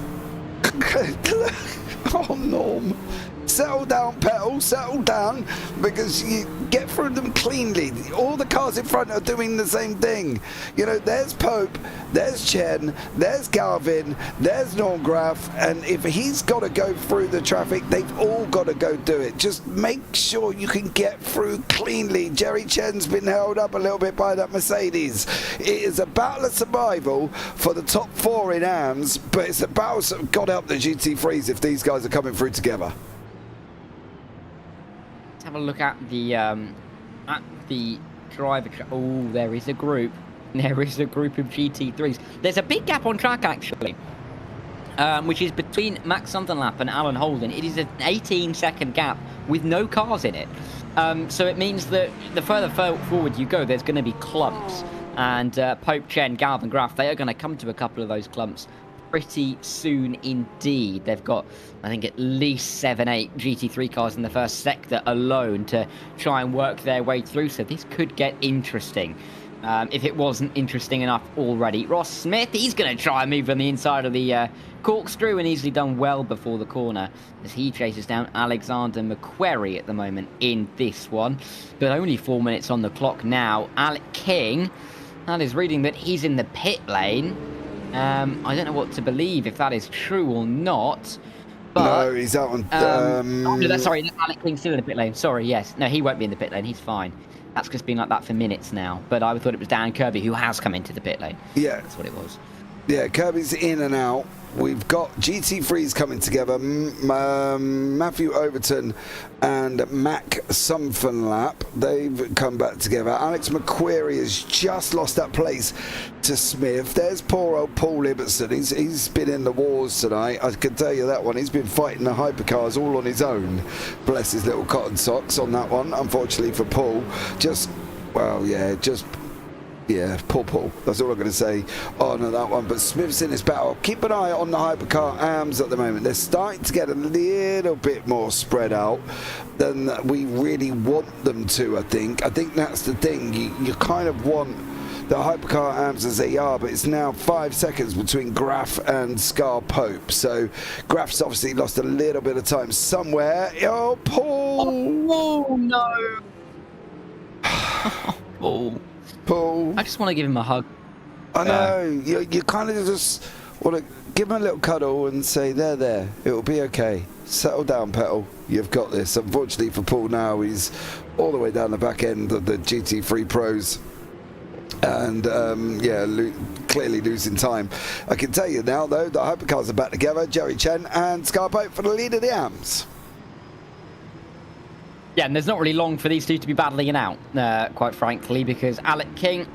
Oh, Norm. Settle down, Petal, settle down, because you get through them cleanly. All the cars in front are doing the same thing. You know, there's Pope, there's Chen, there's Galvin, there's Norm Graf, and if he's got to go through the traffic, they've all got to go do it. Just make sure you can get through cleanly. Jerry Chen's been held up a little bit by that Mercedes. It is a battle of survival for the top 4 in AMS, but it's a battle of God help the GT3s if these guys are coming through together. Have a look at the driver. Oh, there is a group. There is a group of GT3s. There's a big gap on track actually, which is between Max Sunderlap and Alan Holden. It is an 18-second gap with no cars in it. So it means that the further forward you go, there's going to be clumps. And Pope, Chen, Galvin, Graf, they are going to come to a couple of those clumps pretty soon indeed. They've got, I think, at least 7-8 GT3 cars in the first sector alone to try and work their way through, so this could get interesting if it wasn't interesting enough already. Ross Smith, he's going to try and move on the inside of the corkscrew and easily done well before the corner as he chases down Alexander McQuarrie at the moment in this one, but only 4 minutes on the clock now. Alec King, that is reading that he's in the pit lane. I don't know what to believe, if that is true or not. But, no, he's out on... sorry, Alec King's still in the pit lane. Sorry, yes. No, he won't be in the pit lane. He's fine. That's just been like that for minutes now. But I thought it was Dan Kirby who has come into the pit lane. Yeah. That's what it was. Yeah, Kirby's in and out. We've got GT3s coming together. Matthew Overton and Mac Sunfenlap. They've come back together. Alex McQuarrie has just lost that place to Smith. There's poor old Paul Ibbotson. He's been in the wars tonight. I can tell you that one. He's been fighting the hypercars all on his own. Bless his little cotton socks on that one. Unfortunately for Paul. Yeah, poor Paul. That's all I'm going to say on that one. But Smith's in this battle. Keep an eye on the Hypercar AMS at the moment. They're starting to get a little bit more spread out than we really want them to, I think. I think that's the thing. You kind of want the Hypercar AMS as they are, but it's now 5 seconds between Graf and Scar Pope. So Graf's obviously lost a little bit of time somewhere. Oh, Paul! Oh, no! Paul. Paul. I just want to give him a hug. I know. You kind of just want to give him a little cuddle and say, there. It'll be okay. Settle down, Petal. You've got this. Unfortunately for Paul now, he's all the way down the back end of the GT3 Pros. And, clearly losing time. I can tell you now, though, the Hypercars are back together. Jerry Chen and Scar Pope for the lead of the AMS. Yeah, and there's not really long for these two to be battling it out, quite frankly, because Alec King,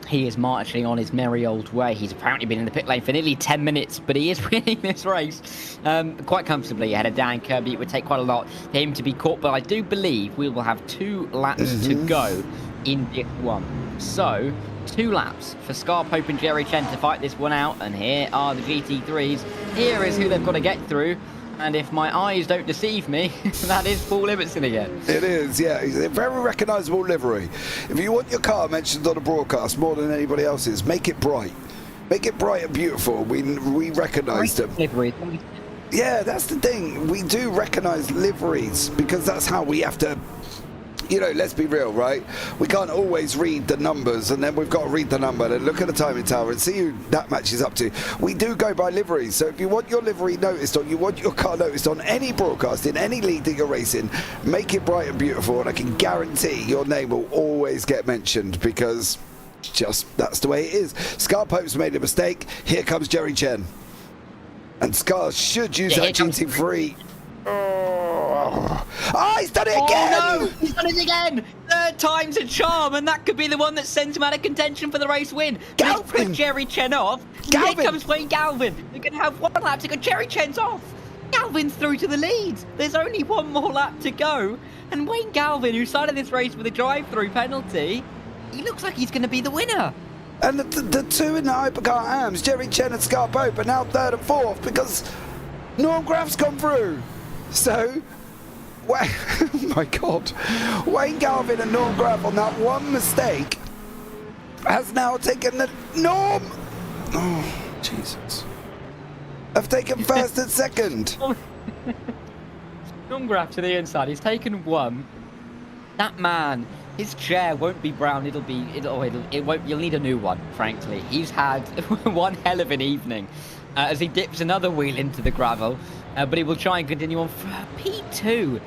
he is marching on his merry old way. He's apparently been in the pit lane for nearly 10 minutes, but he is winning this race quite comfortably ahead of Dan Kirby. It would take quite a lot for him to be caught, but I do believe we will have 2 laps to go in this one. So, 2 laps for Scar Pope and Jerry Chen to fight this one out, and here are the GT3s. Here is who they've got to get through. And if my eyes don't deceive me, that is Paul Ibbotson again. It is, yeah. It's a very recognisable livery. If you want your car mentioned on a broadcast more than anybody else's, make it bright. Make it bright and beautiful. We recognise them. Livery. Yeah, that's the thing. We do recognise liveries because that's how we have to... You know, let's be real, right? We can't always read the numbers, and then we've got to read the number and look at the timing tower and see who that matches up to. We do go by liveries, so if you want your livery noticed or you want your car noticed on any broadcast, in any league that you're racing, make it bright and beautiful, and I can guarantee your name will always get mentioned because just that's the way it is. Scar Pope's made a mistake. Here comes Jerry Chen. And Scar should use that GT3. Oh, he's done it again! Oh no! He's done it again! Third time's a charm, and that could be the one that sends him out of contention for the race win. But he's put Jerry Chen off. Galvin! Here comes Wayne Galvin. They're going to have one lap to go. Jerry Chen's off. Galvin's through to the lead. There's only one more lap to go. And Wayne Galvin, who started this race with a drive-through penalty, he looks like he's going to be the winner. And the two in the Hypercar AMs, Jerry Chen and Scar Pope, are now third and fourth because Norm Graf's gone through. So, oh my God, Wayne Galvin and Norm Graf on that one mistake has now taken the Norm. Oh, Jesus. Have taken first and second. Norm Graf to the inside. He's taken one. That man, his chair won't be brown. It won't. You'll need a new one. Frankly, he's had one hell of an evening as he dips another wheel into the gravel. But he will try and continue on for P2.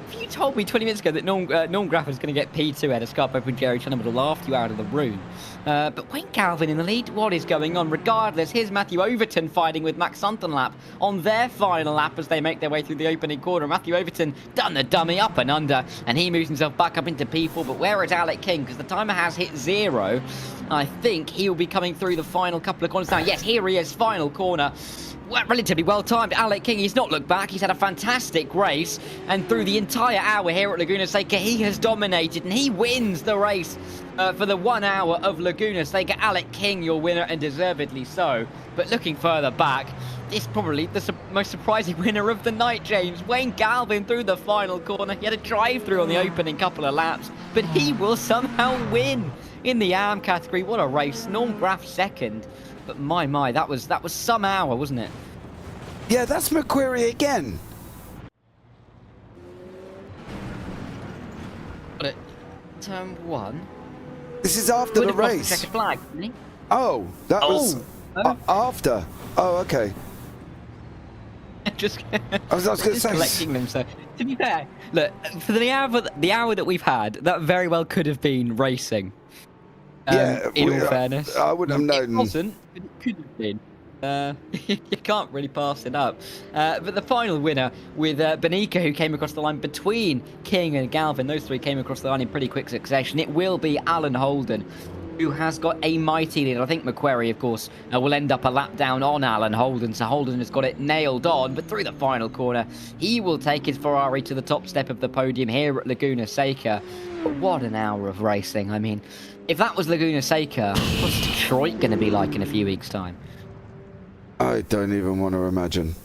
If you told me 20 minutes ago that Norm Graf was going to get P2 at a Scar Pope and Jerry Chen, I would have laughed you out of the room. But Wayne Galvin in the lead, what is going on? Regardless, here's Matthew Overton fighting with Max Sunderlap on their final lap as they make their way through the opening corner. Matthew Overton done the dummy up and under, and he moves himself back up into P4. But where is Alec King? Because the timer has hit 0. I think he will be coming through the final couple of corners now. Yes, here he is, final corner. Relatively well timed. Alec King, he's not looked back. He's had a fantastic race, and through the entire hour here at Laguna Seca, he has dominated, and he wins the race for the 1 hour of Laguna Seca. Alec King, your winner, and deservedly so. But looking further back, this probably the most surprising winner of the night, James. Wayne Galvin through the final corner. He had a drive-through on the opening couple of laps, but he will somehow win in the AM category. What a race. Norm Graf second. But my, that was some hour, wasn't it? Yeah, that's McQuarrie again. But at turn 1. This is after the race. Checkered flag, didn't he? Oh, that was after. Oh, okay. just I was going to say. collecting them. So to be fair, look, for the hour that we've had, that very well could have been racing. Yeah, in all fairness, I wouldn't have known. It wasn't, but it could have been. You can't really pass it up. But the final winner with Benica, who came across the line between King and Galvin. Those three came across the line in pretty quick succession. It will be Alan Holden, who has got a mighty lead. I think McQuarrie, of course, will end up a lap down on Alan Holden. So Holden has got it nailed on. But through the final corner, he will take his Ferrari to the top step of the podium here at Laguna Seca. But what an hour of racing. I mean, if that was Laguna Seca, what's Detroit going to be like in a few weeks' time? I don't even want to imagine.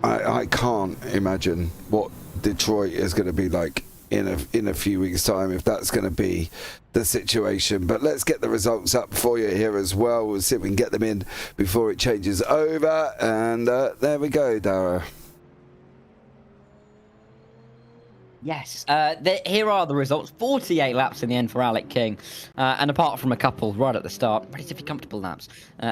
I can't imagine what Detroit is going to be like in a few weeks' time, if that's going to be the situation. But let's get the results up for you here as well. We'll see if we can get them in before it changes over. And there we go, Dara. Yes, here are the results. 48 laps in the end for Alec King. And apart from a couple right at the start, relatively comfortable laps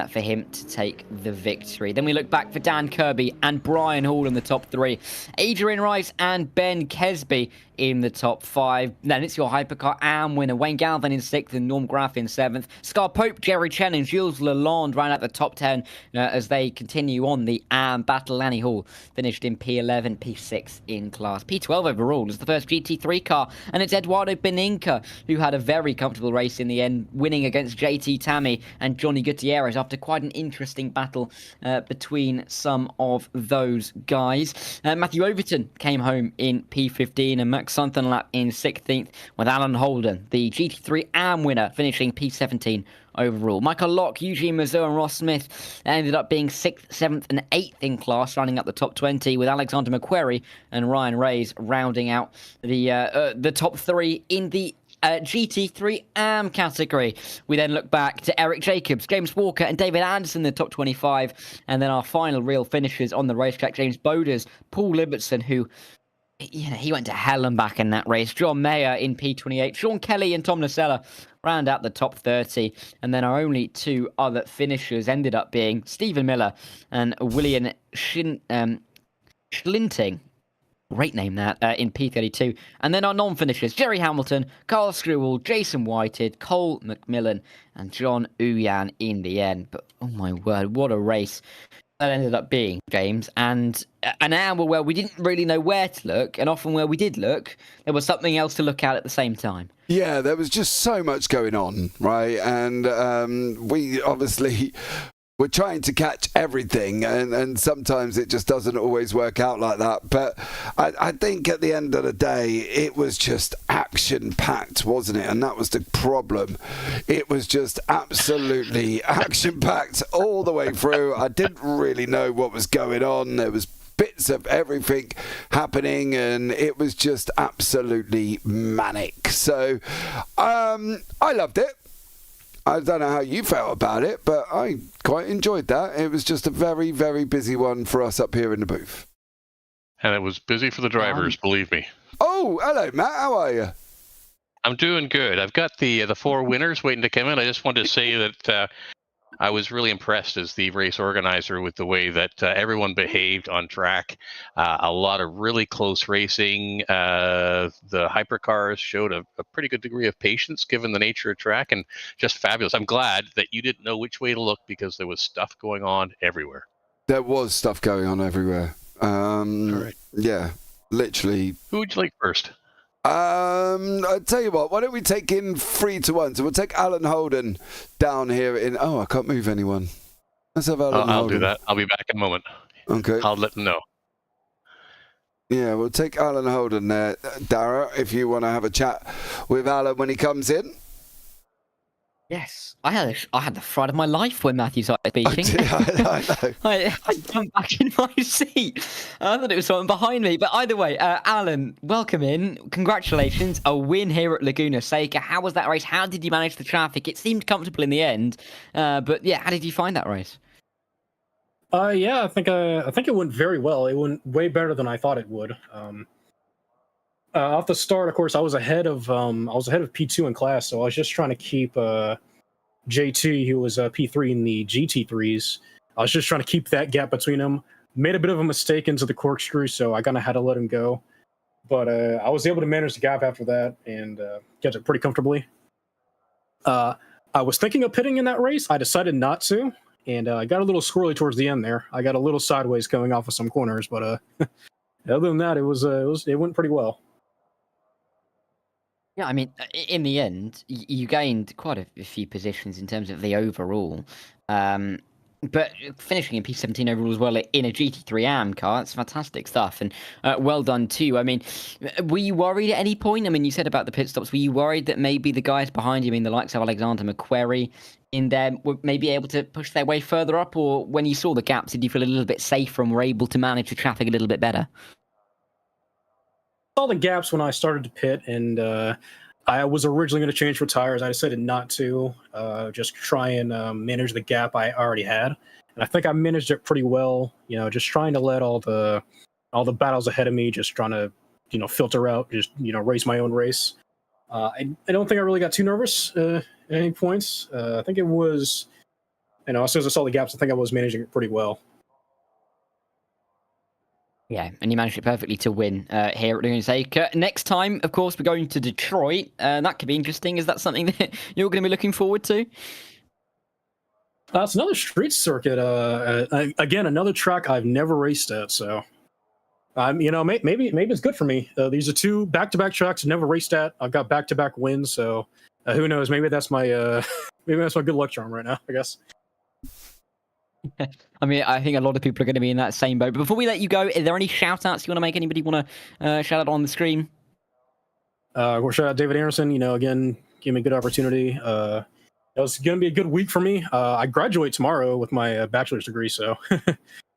for him to take the victory. Then we look back for Dan Kirby and Brian Hall in the top 3. Adrian Rice and Ben Kesby in the top 5. Then it's your Hypercar AM winner, Wayne Galvin in 6th and Norm Graf in 7th. Scar Pope, Jerry Chen and Jules Lalonde ran out the top 10 as they continue on the AM battle. Lanny Hall finished in P11, P6 in class. P12 overall is the first GT3 car, and it's Eduardo Beninca who had a very comfortable race in the end, winning against JT Tammy and Johnny Gutierrez after quite an interesting battle between some of those guys. Matthew Overton came home in P15 and Max Sunderlap in 16th, with Alan Holden, the GT3 AM winner, finishing P17 overall. Michael Locke, Eugene Mazur and Ross Smith ended up being 6th, 7th and 8th in class, rounding up the top 20, with Alexander McQuarrie and Ryan Reyes rounding out the top 3 in the GT3 AM category. We then look back to Eric Jacobs, James Walker and David Anderson in the top 25, and then our final real finishers on the racetrack, James Boders, Paul Libertson, who he went to hell and back in that race. John Mayer in P28. Sean Kelly and Tom Nacella round out the top 30. And then our only 2 other finishers ended up being Stephen Miller and William Schlinting. Great name that, in P32. And then our non-finishers, Jerry Hamilton, Carl Screwall, Jason Whitehead, Cole McMillan, and John Uyan in the end. But, oh my word, what a race. that ended up being, James, and an hour where we didn't really know where to look, and often where we did look, there was something else to look at the same time. Yeah, there was just so much going on, right? And we obviously were trying to catch everything, and sometimes it just doesn't always work out like that. But I think at the end of the day, it was just action-packed, wasn't it? And that was the problem. It was just absolutely action-packed all the way through. I didn't really know what was going on. There was bits of everything happening, and it was just absolutely manic. So I loved it. I don't know how you felt about it, but I quite enjoyed that. It was just a very, very busy one for us up here in the booth. And it was busy for the drivers, believe me. Oh, hello, Matt. How are you? I'm doing good. I've got the 4 winners waiting to come in. I just wanted to say that I was really impressed as the race organizer with the way that everyone behaved on track. A lot of really close racing. The hypercars showed a pretty good degree of patience given the nature of track, and just fabulous. I'm glad that you didn't know which way to look because there was stuff going on everywhere. There was stuff going on everywhere. All right. Yeah, literally. Who would you like first? I'll tell you what, why don't we take in 3 to 1? So we'll take Alan Holden down here in... Oh, I can't move anyone. Let's have Alan Holden. I'll do that. I'll be back in a moment. Okay. I'll let them know. Yeah, we'll take Alan Holden there. Dara, if you want to have a chat with Alan when he comes in. Yes, I had the fright of my life when Matthew started speaking. I know. I jumped back in my seat. I thought it was someone behind me. But either way, Alan, welcome in. Congratulations. A win here at Laguna Seca. How was that race? How did you manage the traffic? It seemed comfortable in the end. But yeah, how did you find that race? Yeah, I think it went very well. It went way better than I thought it would. Off the start, of course, I was ahead of P2 in class, so I was just trying to keep JT, who was P3 in the GT3s. I was just trying to keep that gap between them. Made a bit of a mistake into the corkscrew, so I kind of had to let him go. But I was able to manage the gap after that and get it pretty comfortably. I was thinking of pitting in that race. I decided not to, and I got a little squirrely towards the end there. I got a little sideways coming off of some corners, but other than that, it went pretty well. Yeah, I mean, in the end, you gained quite a few positions in terms of the overall. But finishing in P17 overall as well in a GT3 AM car, that's fantastic stuff. And well done too. I mean, were you worried at any point? I mean, you said about the pit stops. Were you worried that maybe the guys behind you, I mean, the likes of Alexander McQuarrie in there, were maybe able to push their way further up? Or when you saw the gaps, did you feel a little bit safer and were able to manage the traffic a little bit better? Saw the gaps when I started to pit, and I was originally going to change for tires. I decided not to, just try and manage the gap I already had, and I think I managed it pretty well. You know, just trying to let all the battles ahead of me, just trying to filter out, just race my own race. I don't think I really got too nervous at any points. I think it was, as soon as I saw the gaps, I think I was managing it pretty well. Yeah, and you managed it perfectly to win here at Laguna Seca. Next time, of course, we're going to Detroit. That could be interesting. Is that something that you're going to be looking forward to? It's another street circuit. Again, another track I've never raced at. So, maybe it's good for me. These are 2 back-to-back tracks I've never raced at. I've got back-to-back wins. So, who knows? Maybe that's my good luck charm right now, I guess. I mean, I think a lot of people are going to be in that same boat. But before we let you go, are there any shout-outs you want to make? Anybody want to shout out on the screen? We'll shout out David Anderson. Again, give me a good opportunity. It's going to be a good week for me. I graduate tomorrow with my bachelor's degree, so...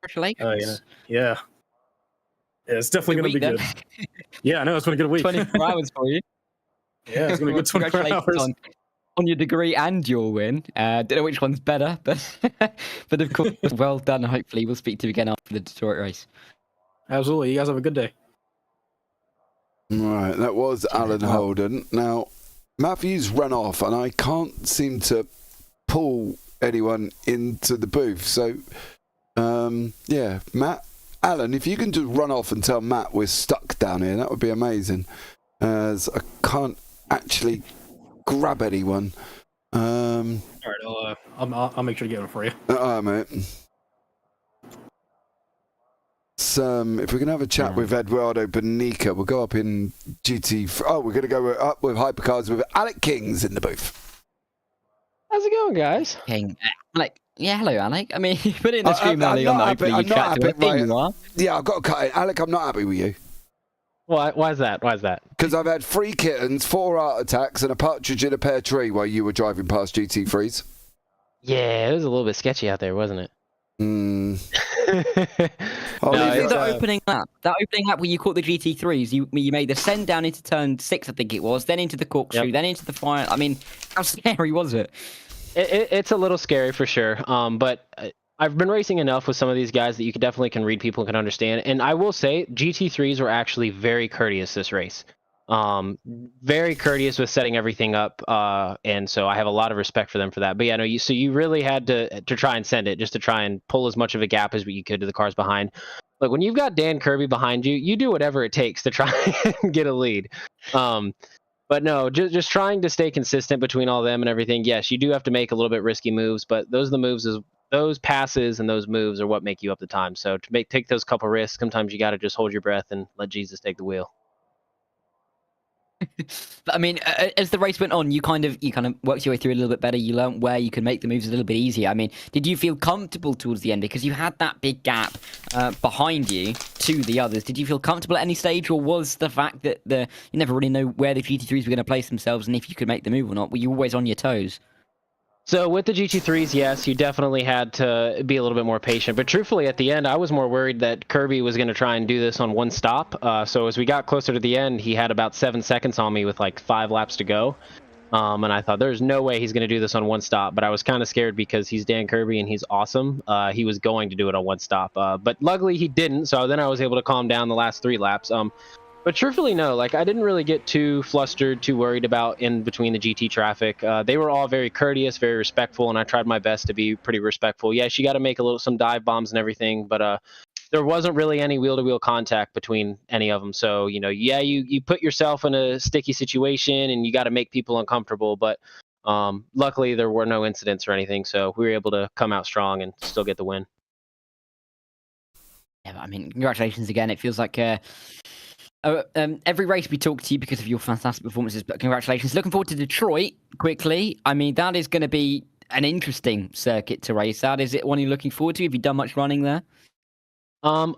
Congratulations. Yeah. It's definitely going to be good. Yeah, I know. It's been a good week. 24 hours for you. Yeah, it's going to be good 24 hours. On your degree and your win. Don't know which one's better, but of course, well done. Hopefully, we'll speak to you again after the Detroit race. Absolutely. You guys have a good day. Right, that was Alan Holden. Now, Matthew's run off, and I can't seem to pull anyone into the booth. So, yeah, Alan, if you can just run off and tell Matt we're stuck down here, that would be amazing. As I can't actually grab anyone. All right, I'll make sure to get one for you. All right, mate. if we're going to have a chat with Eduardo Bonica, we'll go up in GT. Oh, we're going to go up with Hypercars with Alec Kings in the booth. How's it going, guys? King, Alec. Yeah, hello, Alec. I mean, you put it in the stream early on the opening. Yeah, I've got to cut it. Alec, I'm not happy with you. Why is that? Why is that? Because I've had 3 kittens, 4 art attacks, and a partridge in a pear tree while you were driving past GT3s. Yeah, it was a little bit sketchy out there, wasn't it? That opening lap where you caught the GT3s, you made the send down into turn 6, I think it was, then into the corkscrew, then into the fire. I mean, how scary was it? It's a little scary for sure. But I've been racing enough with some of these guys that you definitely can read people and can understand. And I will say, GT3s were actually very courteous this race. Very courteous with setting everything up, and so I have a lot of respect for them for that. But yeah, no, you really had to try and send it, just to try and pull as much of a gap as you could to the cars behind. Like when you've got Dan Kirby behind you, you do whatever it takes to try and get a lead. But no, just trying to stay consistent between all them and everything. Yes, you do have to make a little bit risky moves, but those passes and those moves are what make you up the time. So to take those couple risks, sometimes you got to just hold your breath and let Jesus take the wheel. But I mean, as the race went on, you kind of worked your way through it a little bit better. You learned where you could make the moves a little bit easier. I mean, did you feel comfortable towards the end because you had that big gap behind you to the others? Did you feel comfortable at any stage, or was the fact that you never really know where the GT3s were going to place themselves and if you could make the move or not? Were you always on your toes? So with the GT3s, yes, you definitely had to be a little bit more patient. But truthfully, at the end, I was more worried that Kirby was going to try and do this on one stop. So as we got closer to the end, he had about 7 seconds on me with like 5 laps to go. And I thought, there's no way he's going to do this on one stop. But I was kind of scared because he's Dan Kirby and he's awesome. He was going to do it on one stop. But luckily he didn't. So then I was able to calm down the last 3 laps. But truthfully, no, like I didn't really get too flustered, too worried about in between the GT traffic. They were all very courteous, very respectful, and I tried my best to be pretty respectful. Yes, you got to make some dive bombs and everything, but there wasn't really any wheel-to-wheel contact between any of them. So, yeah, you put yourself in a sticky situation and you got to make people uncomfortable, but luckily there were no incidents or anything, so we were able to come out strong and still get the win. Yeah, I mean, congratulations again. It feels like every race we talk to you because of your fantastic performances, but congratulations. Looking forward to Detroit quickly. I mean, that is going to be an interesting circuit to race at. Is it one you're looking forward to? Have you done much running there? So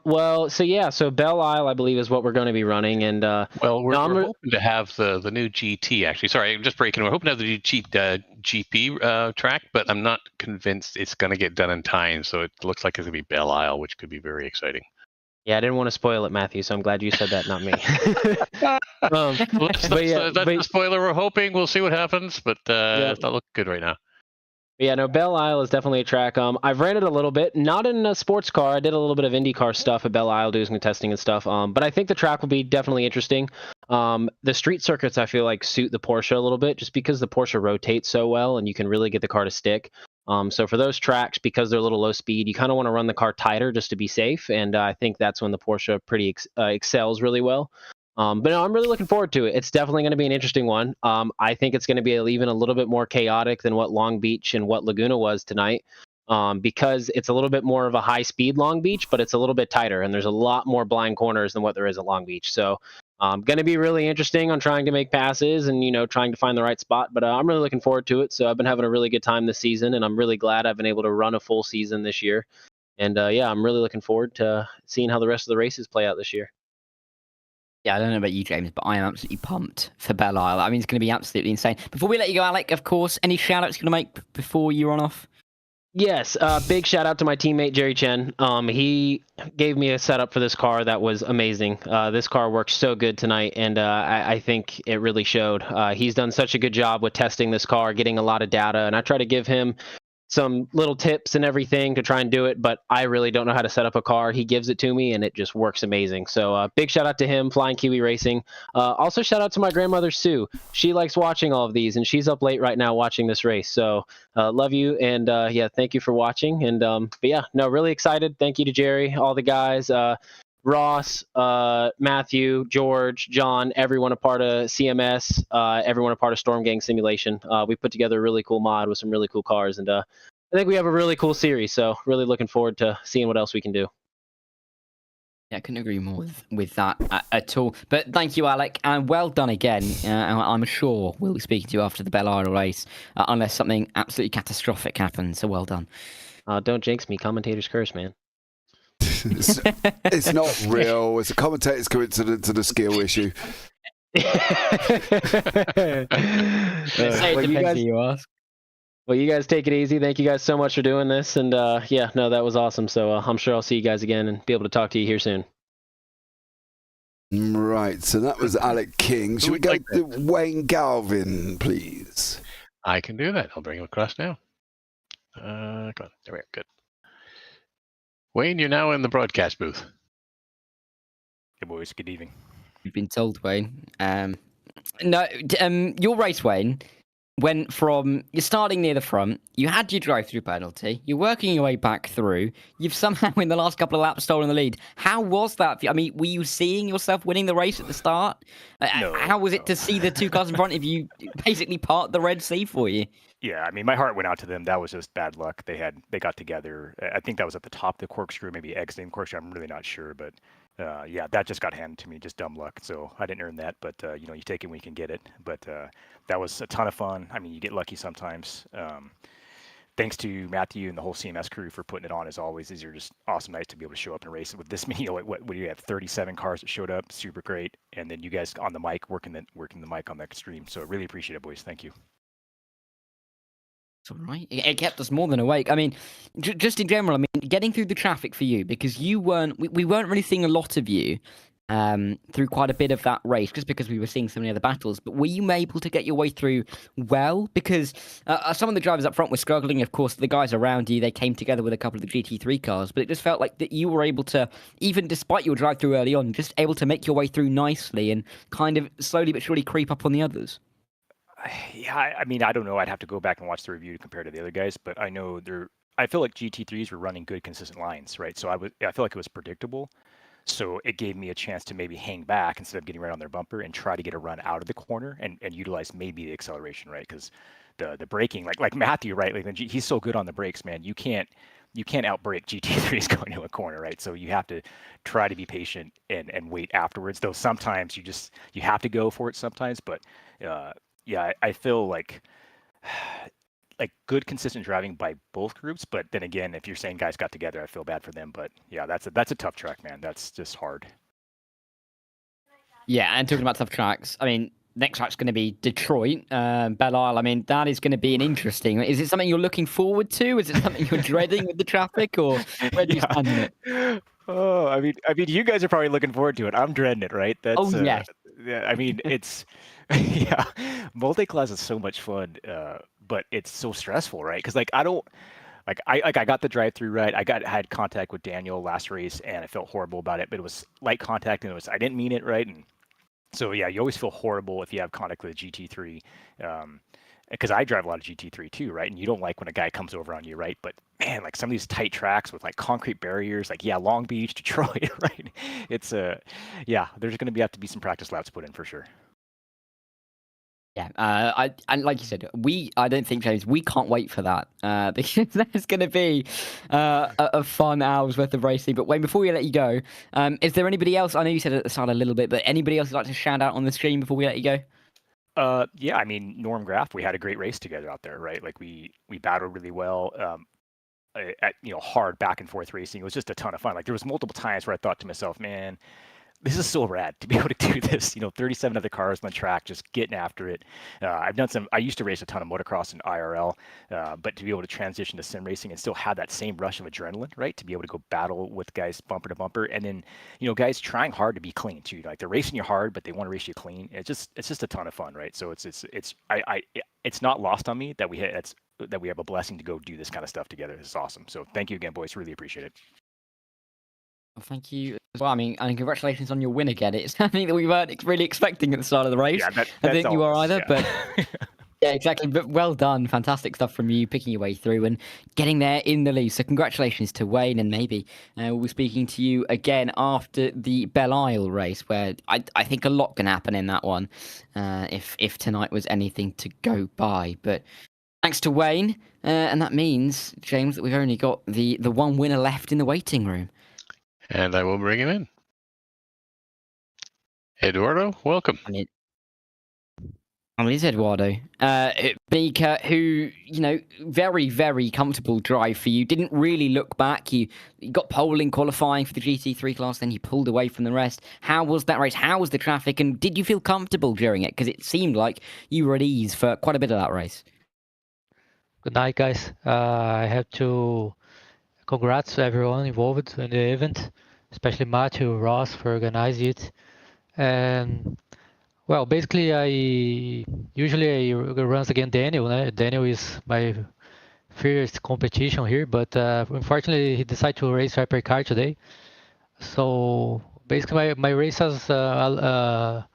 Belle Isle, I believe, is what we're going to be running, and we're hoping to have the new GT. Actually, sorry, I'm just breaking. We're hoping to have the new GP track, but I'm not convinced it's going to get done in time. So it looks like it's going to be Belle Isle, which could be very exciting. Yeah, I didn't want to spoil it, Matthew, so I'm glad you said that, not me. That's the spoiler we're hoping. We'll see what happens, but it's not looking good right now. Yeah, no, Belle Isle is definitely a track. I've ran it a little bit, not in a sports car. I did a little bit of IndyCar stuff at Belle Isle, doing some testing and stuff. But I think the track will be definitely interesting. The street circuits, I feel like, suit the Porsche a little bit, just because the Porsche rotates so well, and you can really get the car to stick. So for those tracks, because they're a little low speed, you kind of want to run the car tighter just to be safe. And I think that's when the Porsche excels really well. But no, I'm really looking forward to it. It's definitely going to be an interesting one. I think it's going to be even a little bit more chaotic than what Long Beach and what Laguna was tonight. Because it's a little bit more of a high speed Long Beach, but it's a little bit tighter and there's a lot more blind corners than what there is at Long Beach. So going to be really interesting on trying to make passes and, trying to find the right spot. But I'm really looking forward to it. So I've been having a really good time this season, and I'm really glad I've been able to run a full season this year. And yeah, I'm really looking forward to seeing how the rest of the races play out this year. Yeah, I don't know about you, James, but I am absolutely pumped for Belle Isle. I mean, it's going to be absolutely insane. Before we let you go, Alec, of course, any shout-outs you're going to make before you run off? Yes, big shout out to my teammate Jerry Chen. He gave me a setup for this car that was amazing. This car worked so good tonight, and I think it really showed. He's done such a good job with testing this car, getting a lot of data, and I try to give him some little tips and everything to try and do it, but I really don't know how to set up a car. He gives it to me, and it just works amazing. So big shout out to him, Flying Kiwi Racing. Also shout out to my grandmother, Sue. She likes watching all of these, and she's up late right now watching this race. So love you, and yeah, thank you for watching. And but yeah, no, really excited. Thank you to Jerry, all the guys, Ross, Matthew, George, John, everyone a part of CMS, everyone a part of Storm Gang Simulation. We put together a really cool mod with some really cool cars, and I think we have a really cool series, so really looking forward to seeing what else we can do. Yeah, I couldn't agree more with that at all. But thank you, Alec, and well done again. I'm sure we'll be speaking to you after the Belle Isle race, unless something absolutely catastrophic happens. So well done. Don't jinx me. Commentator's curse, man. It's not real. It's a commentator's coincidence and a skill issue. Say it depends who you ask. Well, you guys take it easy. Thank you guys so much for doing this. And yeah, no, that was awesome. So I'm sure I'll see you guys again and be able to talk to you here soon. Right, so that was Alec King. Should we go to Wayne Galvin, please? I can do that. I'll bring him across now. Come on. There we go. Good. Wayne, you're now in the broadcast booth. Hey, boys. Good evening. You've been told, Wayne. Your race, Wayne, went from you're starting near the front, you had your drive-through penalty, you're working your way back through, you've somehow in the last couple of laps stolen the lead. How was that? I mean, were you seeing yourself winning the race at the start? No, how was it to see the two cars in front of you basically part the Red Sea for you? Yeah, I mean, my heart went out to them. That was just bad luck. They got together. I think that was at the top of the corkscrew, maybe exiting corkscrew. I'm really not sure, but yeah, that just got handed to me, just dumb luck. So I didn't earn that, but you know, you take it when you can get it. But that was a ton of fun. I mean, you get lucky sometimes. Thanks to Matthew and the whole CMS crew for putting it on as always. These are just awesome nights to be able to show up and race with this many. What do you have? 37 cars that showed up, super great, and then you guys on the mic working the mic on that stream. So really appreciate it, boys. Thank you. It's all right. It kept us more than awake. I mean, just in general, I mean, getting through the traffic for you, because we weren't really seeing a lot of you through quite a bit of that race, just because we were seeing so many other battles. But were you able to get your way through well? Because some of the drivers up front were struggling. Of course, the guys around you, they came together with a couple of the GT3 cars. But it just felt like that you were able to, even despite your drive through early on, just able to make your way through nicely and kind of slowly but surely creep up on the others. Yeah, I mean, I don't know. I'd have to go back and watch the review compared to the other guys, but I know I feel like GT3s were running good, consistent lines, right? So I feel like it was predictable. So it gave me a chance to maybe hang back instead of getting right on their bumper and try to get a run out of the corner and utilize maybe the acceleration, right? Because the braking, like Matthew, right? Like he's so good on the brakes, man. You can't outbrake GT3s going to a corner, right? So you have to try to be patient and wait afterwards. Though sometimes you have to go for it sometimes, but yeah, I feel like good consistent driving by both groups. But then again, if you're saying guys got together, I feel bad for them. But yeah, that's a tough track, man. That's just hard. Yeah, and talking about tough tracks, I mean, next track's going to be Detroit, Belle Isle. I mean, that is going to be an interesting. Is it something you're looking forward to? Is it something you're dreading with the traffic, or where do you stand on it? Oh, I mean, you guys are probably looking forward to it. I'm dreading it, right? That's, yes. Yeah, I mean, it's yeah, multi-class is so much fun, but it's so stressful, right? Because I got the drive-through right. I had contact with Daniel last race, and I felt horrible about it. But it was light contact, and I didn't mean it, right? And so yeah, you always feel horrible if you have contact with a GT3. Because I drive a lot of GT3 too, right? And you don't like when a guy comes over on you, right? But man, like some of these tight tracks with like concrete barriers, like Long Beach, Detroit, right? It's yeah, there's going to have to be some practice laps put in for sure. Yeah, and like you said, I don't think, James, we can't wait for that because there's going to be a fun hours worth of racing. But Wayne, before we let you go, is there anybody else? I know you said at the start a little bit, but anybody else you'd like to shout out on the stream before we let you go? Yeah, I mean, Norm Graff, we had a great race together out there, right? Like we battled really well, at hard back and forth racing. It was just a ton of fun. Like there was multiple times where I thought to myself, man, this is so rad to be able to do this. 37 other cars on the track, just getting after it. I used to race a ton of motocross and IRL, but to be able to transition to sim racing and still have that same rush of adrenaline, right? To be able to go battle with guys bumper to bumper, and then guys trying hard to be clean too. Like they're racing you hard, but they want to race you clean. It's just a ton of fun, right? So it's not lost on me that we have a blessing to go do this kind of stuff together. It's awesome. So thank you again, boys. Really appreciate it. Well, thank you as well. I mean, and congratulations on your win again. It's something that we weren't really expecting at the start of the race. Yeah, I think you are either, yeah. But yeah, exactly. But well done. Fantastic stuff from you, picking your way through and getting there in the lead. So congratulations to Wayne, and maybe we'll be speaking to you again after the Belle Isle race, where I think a lot can happen in that one, if tonight was anything to go by. But thanks to Wayne, and that means, James, that we've only got the one winner left in the waiting room. And I will bring him in. Eduardo, welcome. It's Eduardo. Mika, who, very, very comfortable drive for you. Didn't really look back. You got pole in qualifying for the GT3 class, then you pulled away from the rest. How was that race? How was the traffic? And did you feel comfortable during it? Because it seemed like you were at ease for quite a bit of that race. Good night, guys. I have to congrats to everyone involved in the event, especially Matthew, Ross for organizing it. And well, basically, I runs against Daniel. Daniel is my first competition here, but unfortunately, he decided to race Hypercar today. So basically, my race has how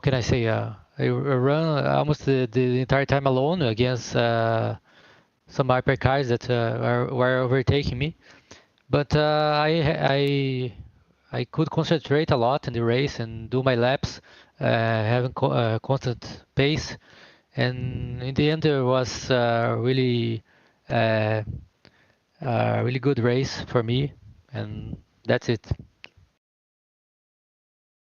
can I say? I run almost the entire time alone against some hypercars that were overtaking me. But I could concentrate a lot in the race and do my laps, having constant pace. And in the end, there was really really good race for me, and that's it.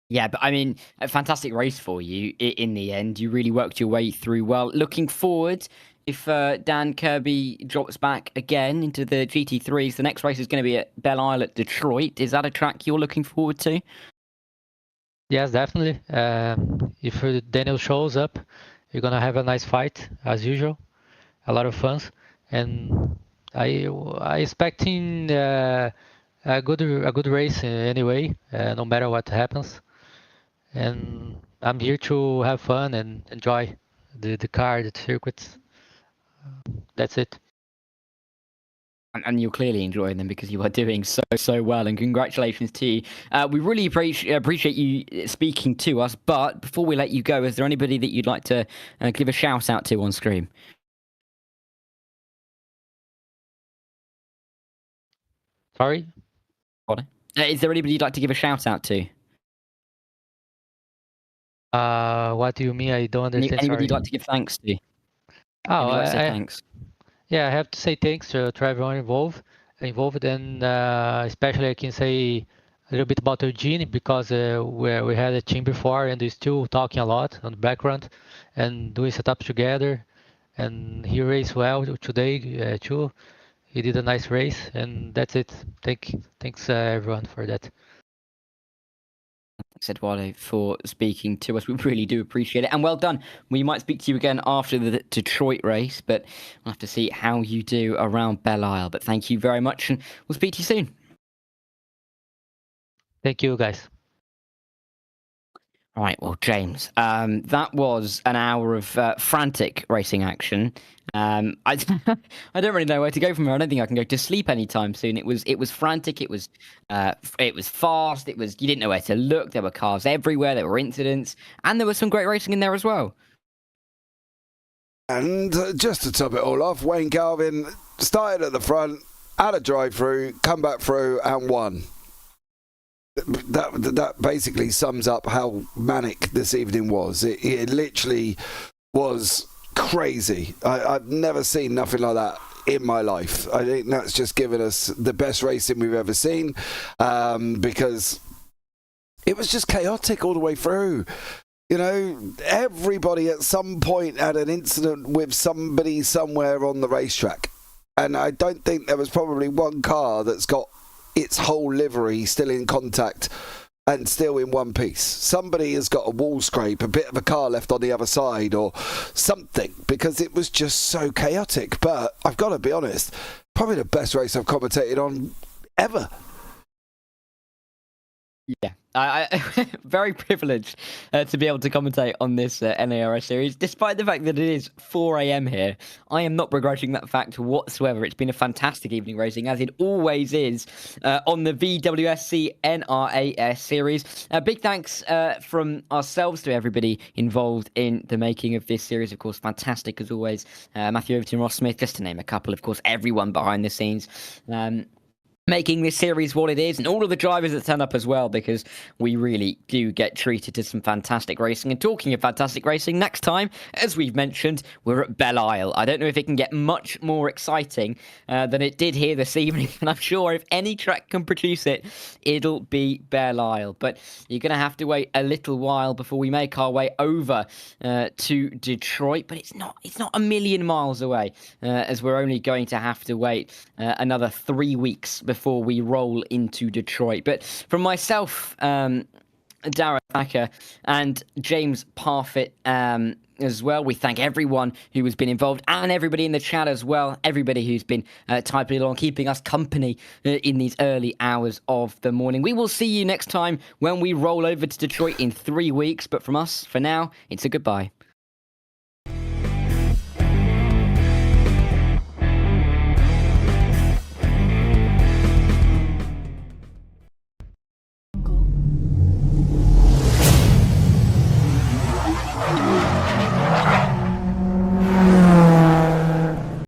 Yeah, but I mean, a fantastic race for you in the end. You really worked your way through well. Looking forward, if Dan Kirby drops back again into the GT3s, the next race is going to be at Belle Isle at Detroit. Is that a track you're looking forward to? Yes, definitely. If Daniel shows up, you're gonna have a nice fight as usual, a lot of fun, and I expecting a good race anyway, no matter what happens. And I'm here to have fun and enjoy the car, the circuits. That's it. And you're clearly enjoying them because you are doing so well. And congratulations to you. We really appreciate you speaking to us. But before we let you go, is there anybody that you'd like to give a shout out to on stream? Sorry? Is there anybody you'd like to give a shout out to? What do you mean? I don't understand. Anybody you'd like to give thanks to? Oh, thanks. Yeah, I have to say thanks to everyone involved, and especially I can say a little bit about Eugene because we had a team before and we're still talking a lot on the background and doing setups together. And he raced well today too. He did a nice race, and that's it. Thanks everyone for that. Thanks, Eduardo, for speaking to us. We really do appreciate it. And well done. We might speak to you again after the Detroit race, but we'll have to see how you do around Belle Isle. But thank you very much, and we'll speak to you soon. Thank you, guys. All right, well, James, that was an hour of frantic racing action. I don't really know where to go from here. I don't think I can go to sleep anytime soon. It was frantic. It was fast. You didn't know where to look. There were cars everywhere. There were incidents, and there was some great racing in there as well. And just to top it all off, Wayne Calvin started at the front, had a drive-through, come back through, and won. That basically sums up how manic this evening was. It literally was crazy. I've never seen nothing like that in my life. I think that's just given us the best racing we've ever seen, because it was just chaotic all the way through. You know, everybody at some point had an incident with somebody somewhere on the racetrack, and I don't think there was probably one car that's got its whole livery still in contact and still in one piece. Somebody has got a wall scrape, a bit of a car left on the other side or something, because it was just so chaotic. But I've got to be honest, probably the best race I've commentated on ever. Yeah, I very privileged to be able to commentate on this NARS series, despite the fact that it is 4 a.m. here. I am not begrudging that fact whatsoever. It's been a fantastic evening racing, as it always is, on the VMSC NARS series. Big thanks from ourselves to everybody involved in the making of this series. Of course, fantastic as always. Matthew Overton, Ross Smith, just to name a couple. Of course, everyone behind the scenes. making this series what it is, and all of the drivers that turn up as well, because we really do get treated to some fantastic racing. And talking of fantastic racing, next time, as we've mentioned, we're at Belle Isle. I don't know if it can get much more exciting than it did here this evening, and I'm sure if any track can produce it, it'll be Belle Isle. But you're going to have to wait a little while before we make our way over to Detroit, but it's not a million miles away, as we're only going to have to wait another 3 weeks before we roll into Detroit. But from myself, Darren Thacker, and James Parfitt as well, we thank everyone who has been involved, and everybody in the chat as well, everybody who's been typing along, keeping us company in these early hours of the morning. We will see you next time when we roll over to Detroit in 3 weeks, but from us, for now, it's a goodbye.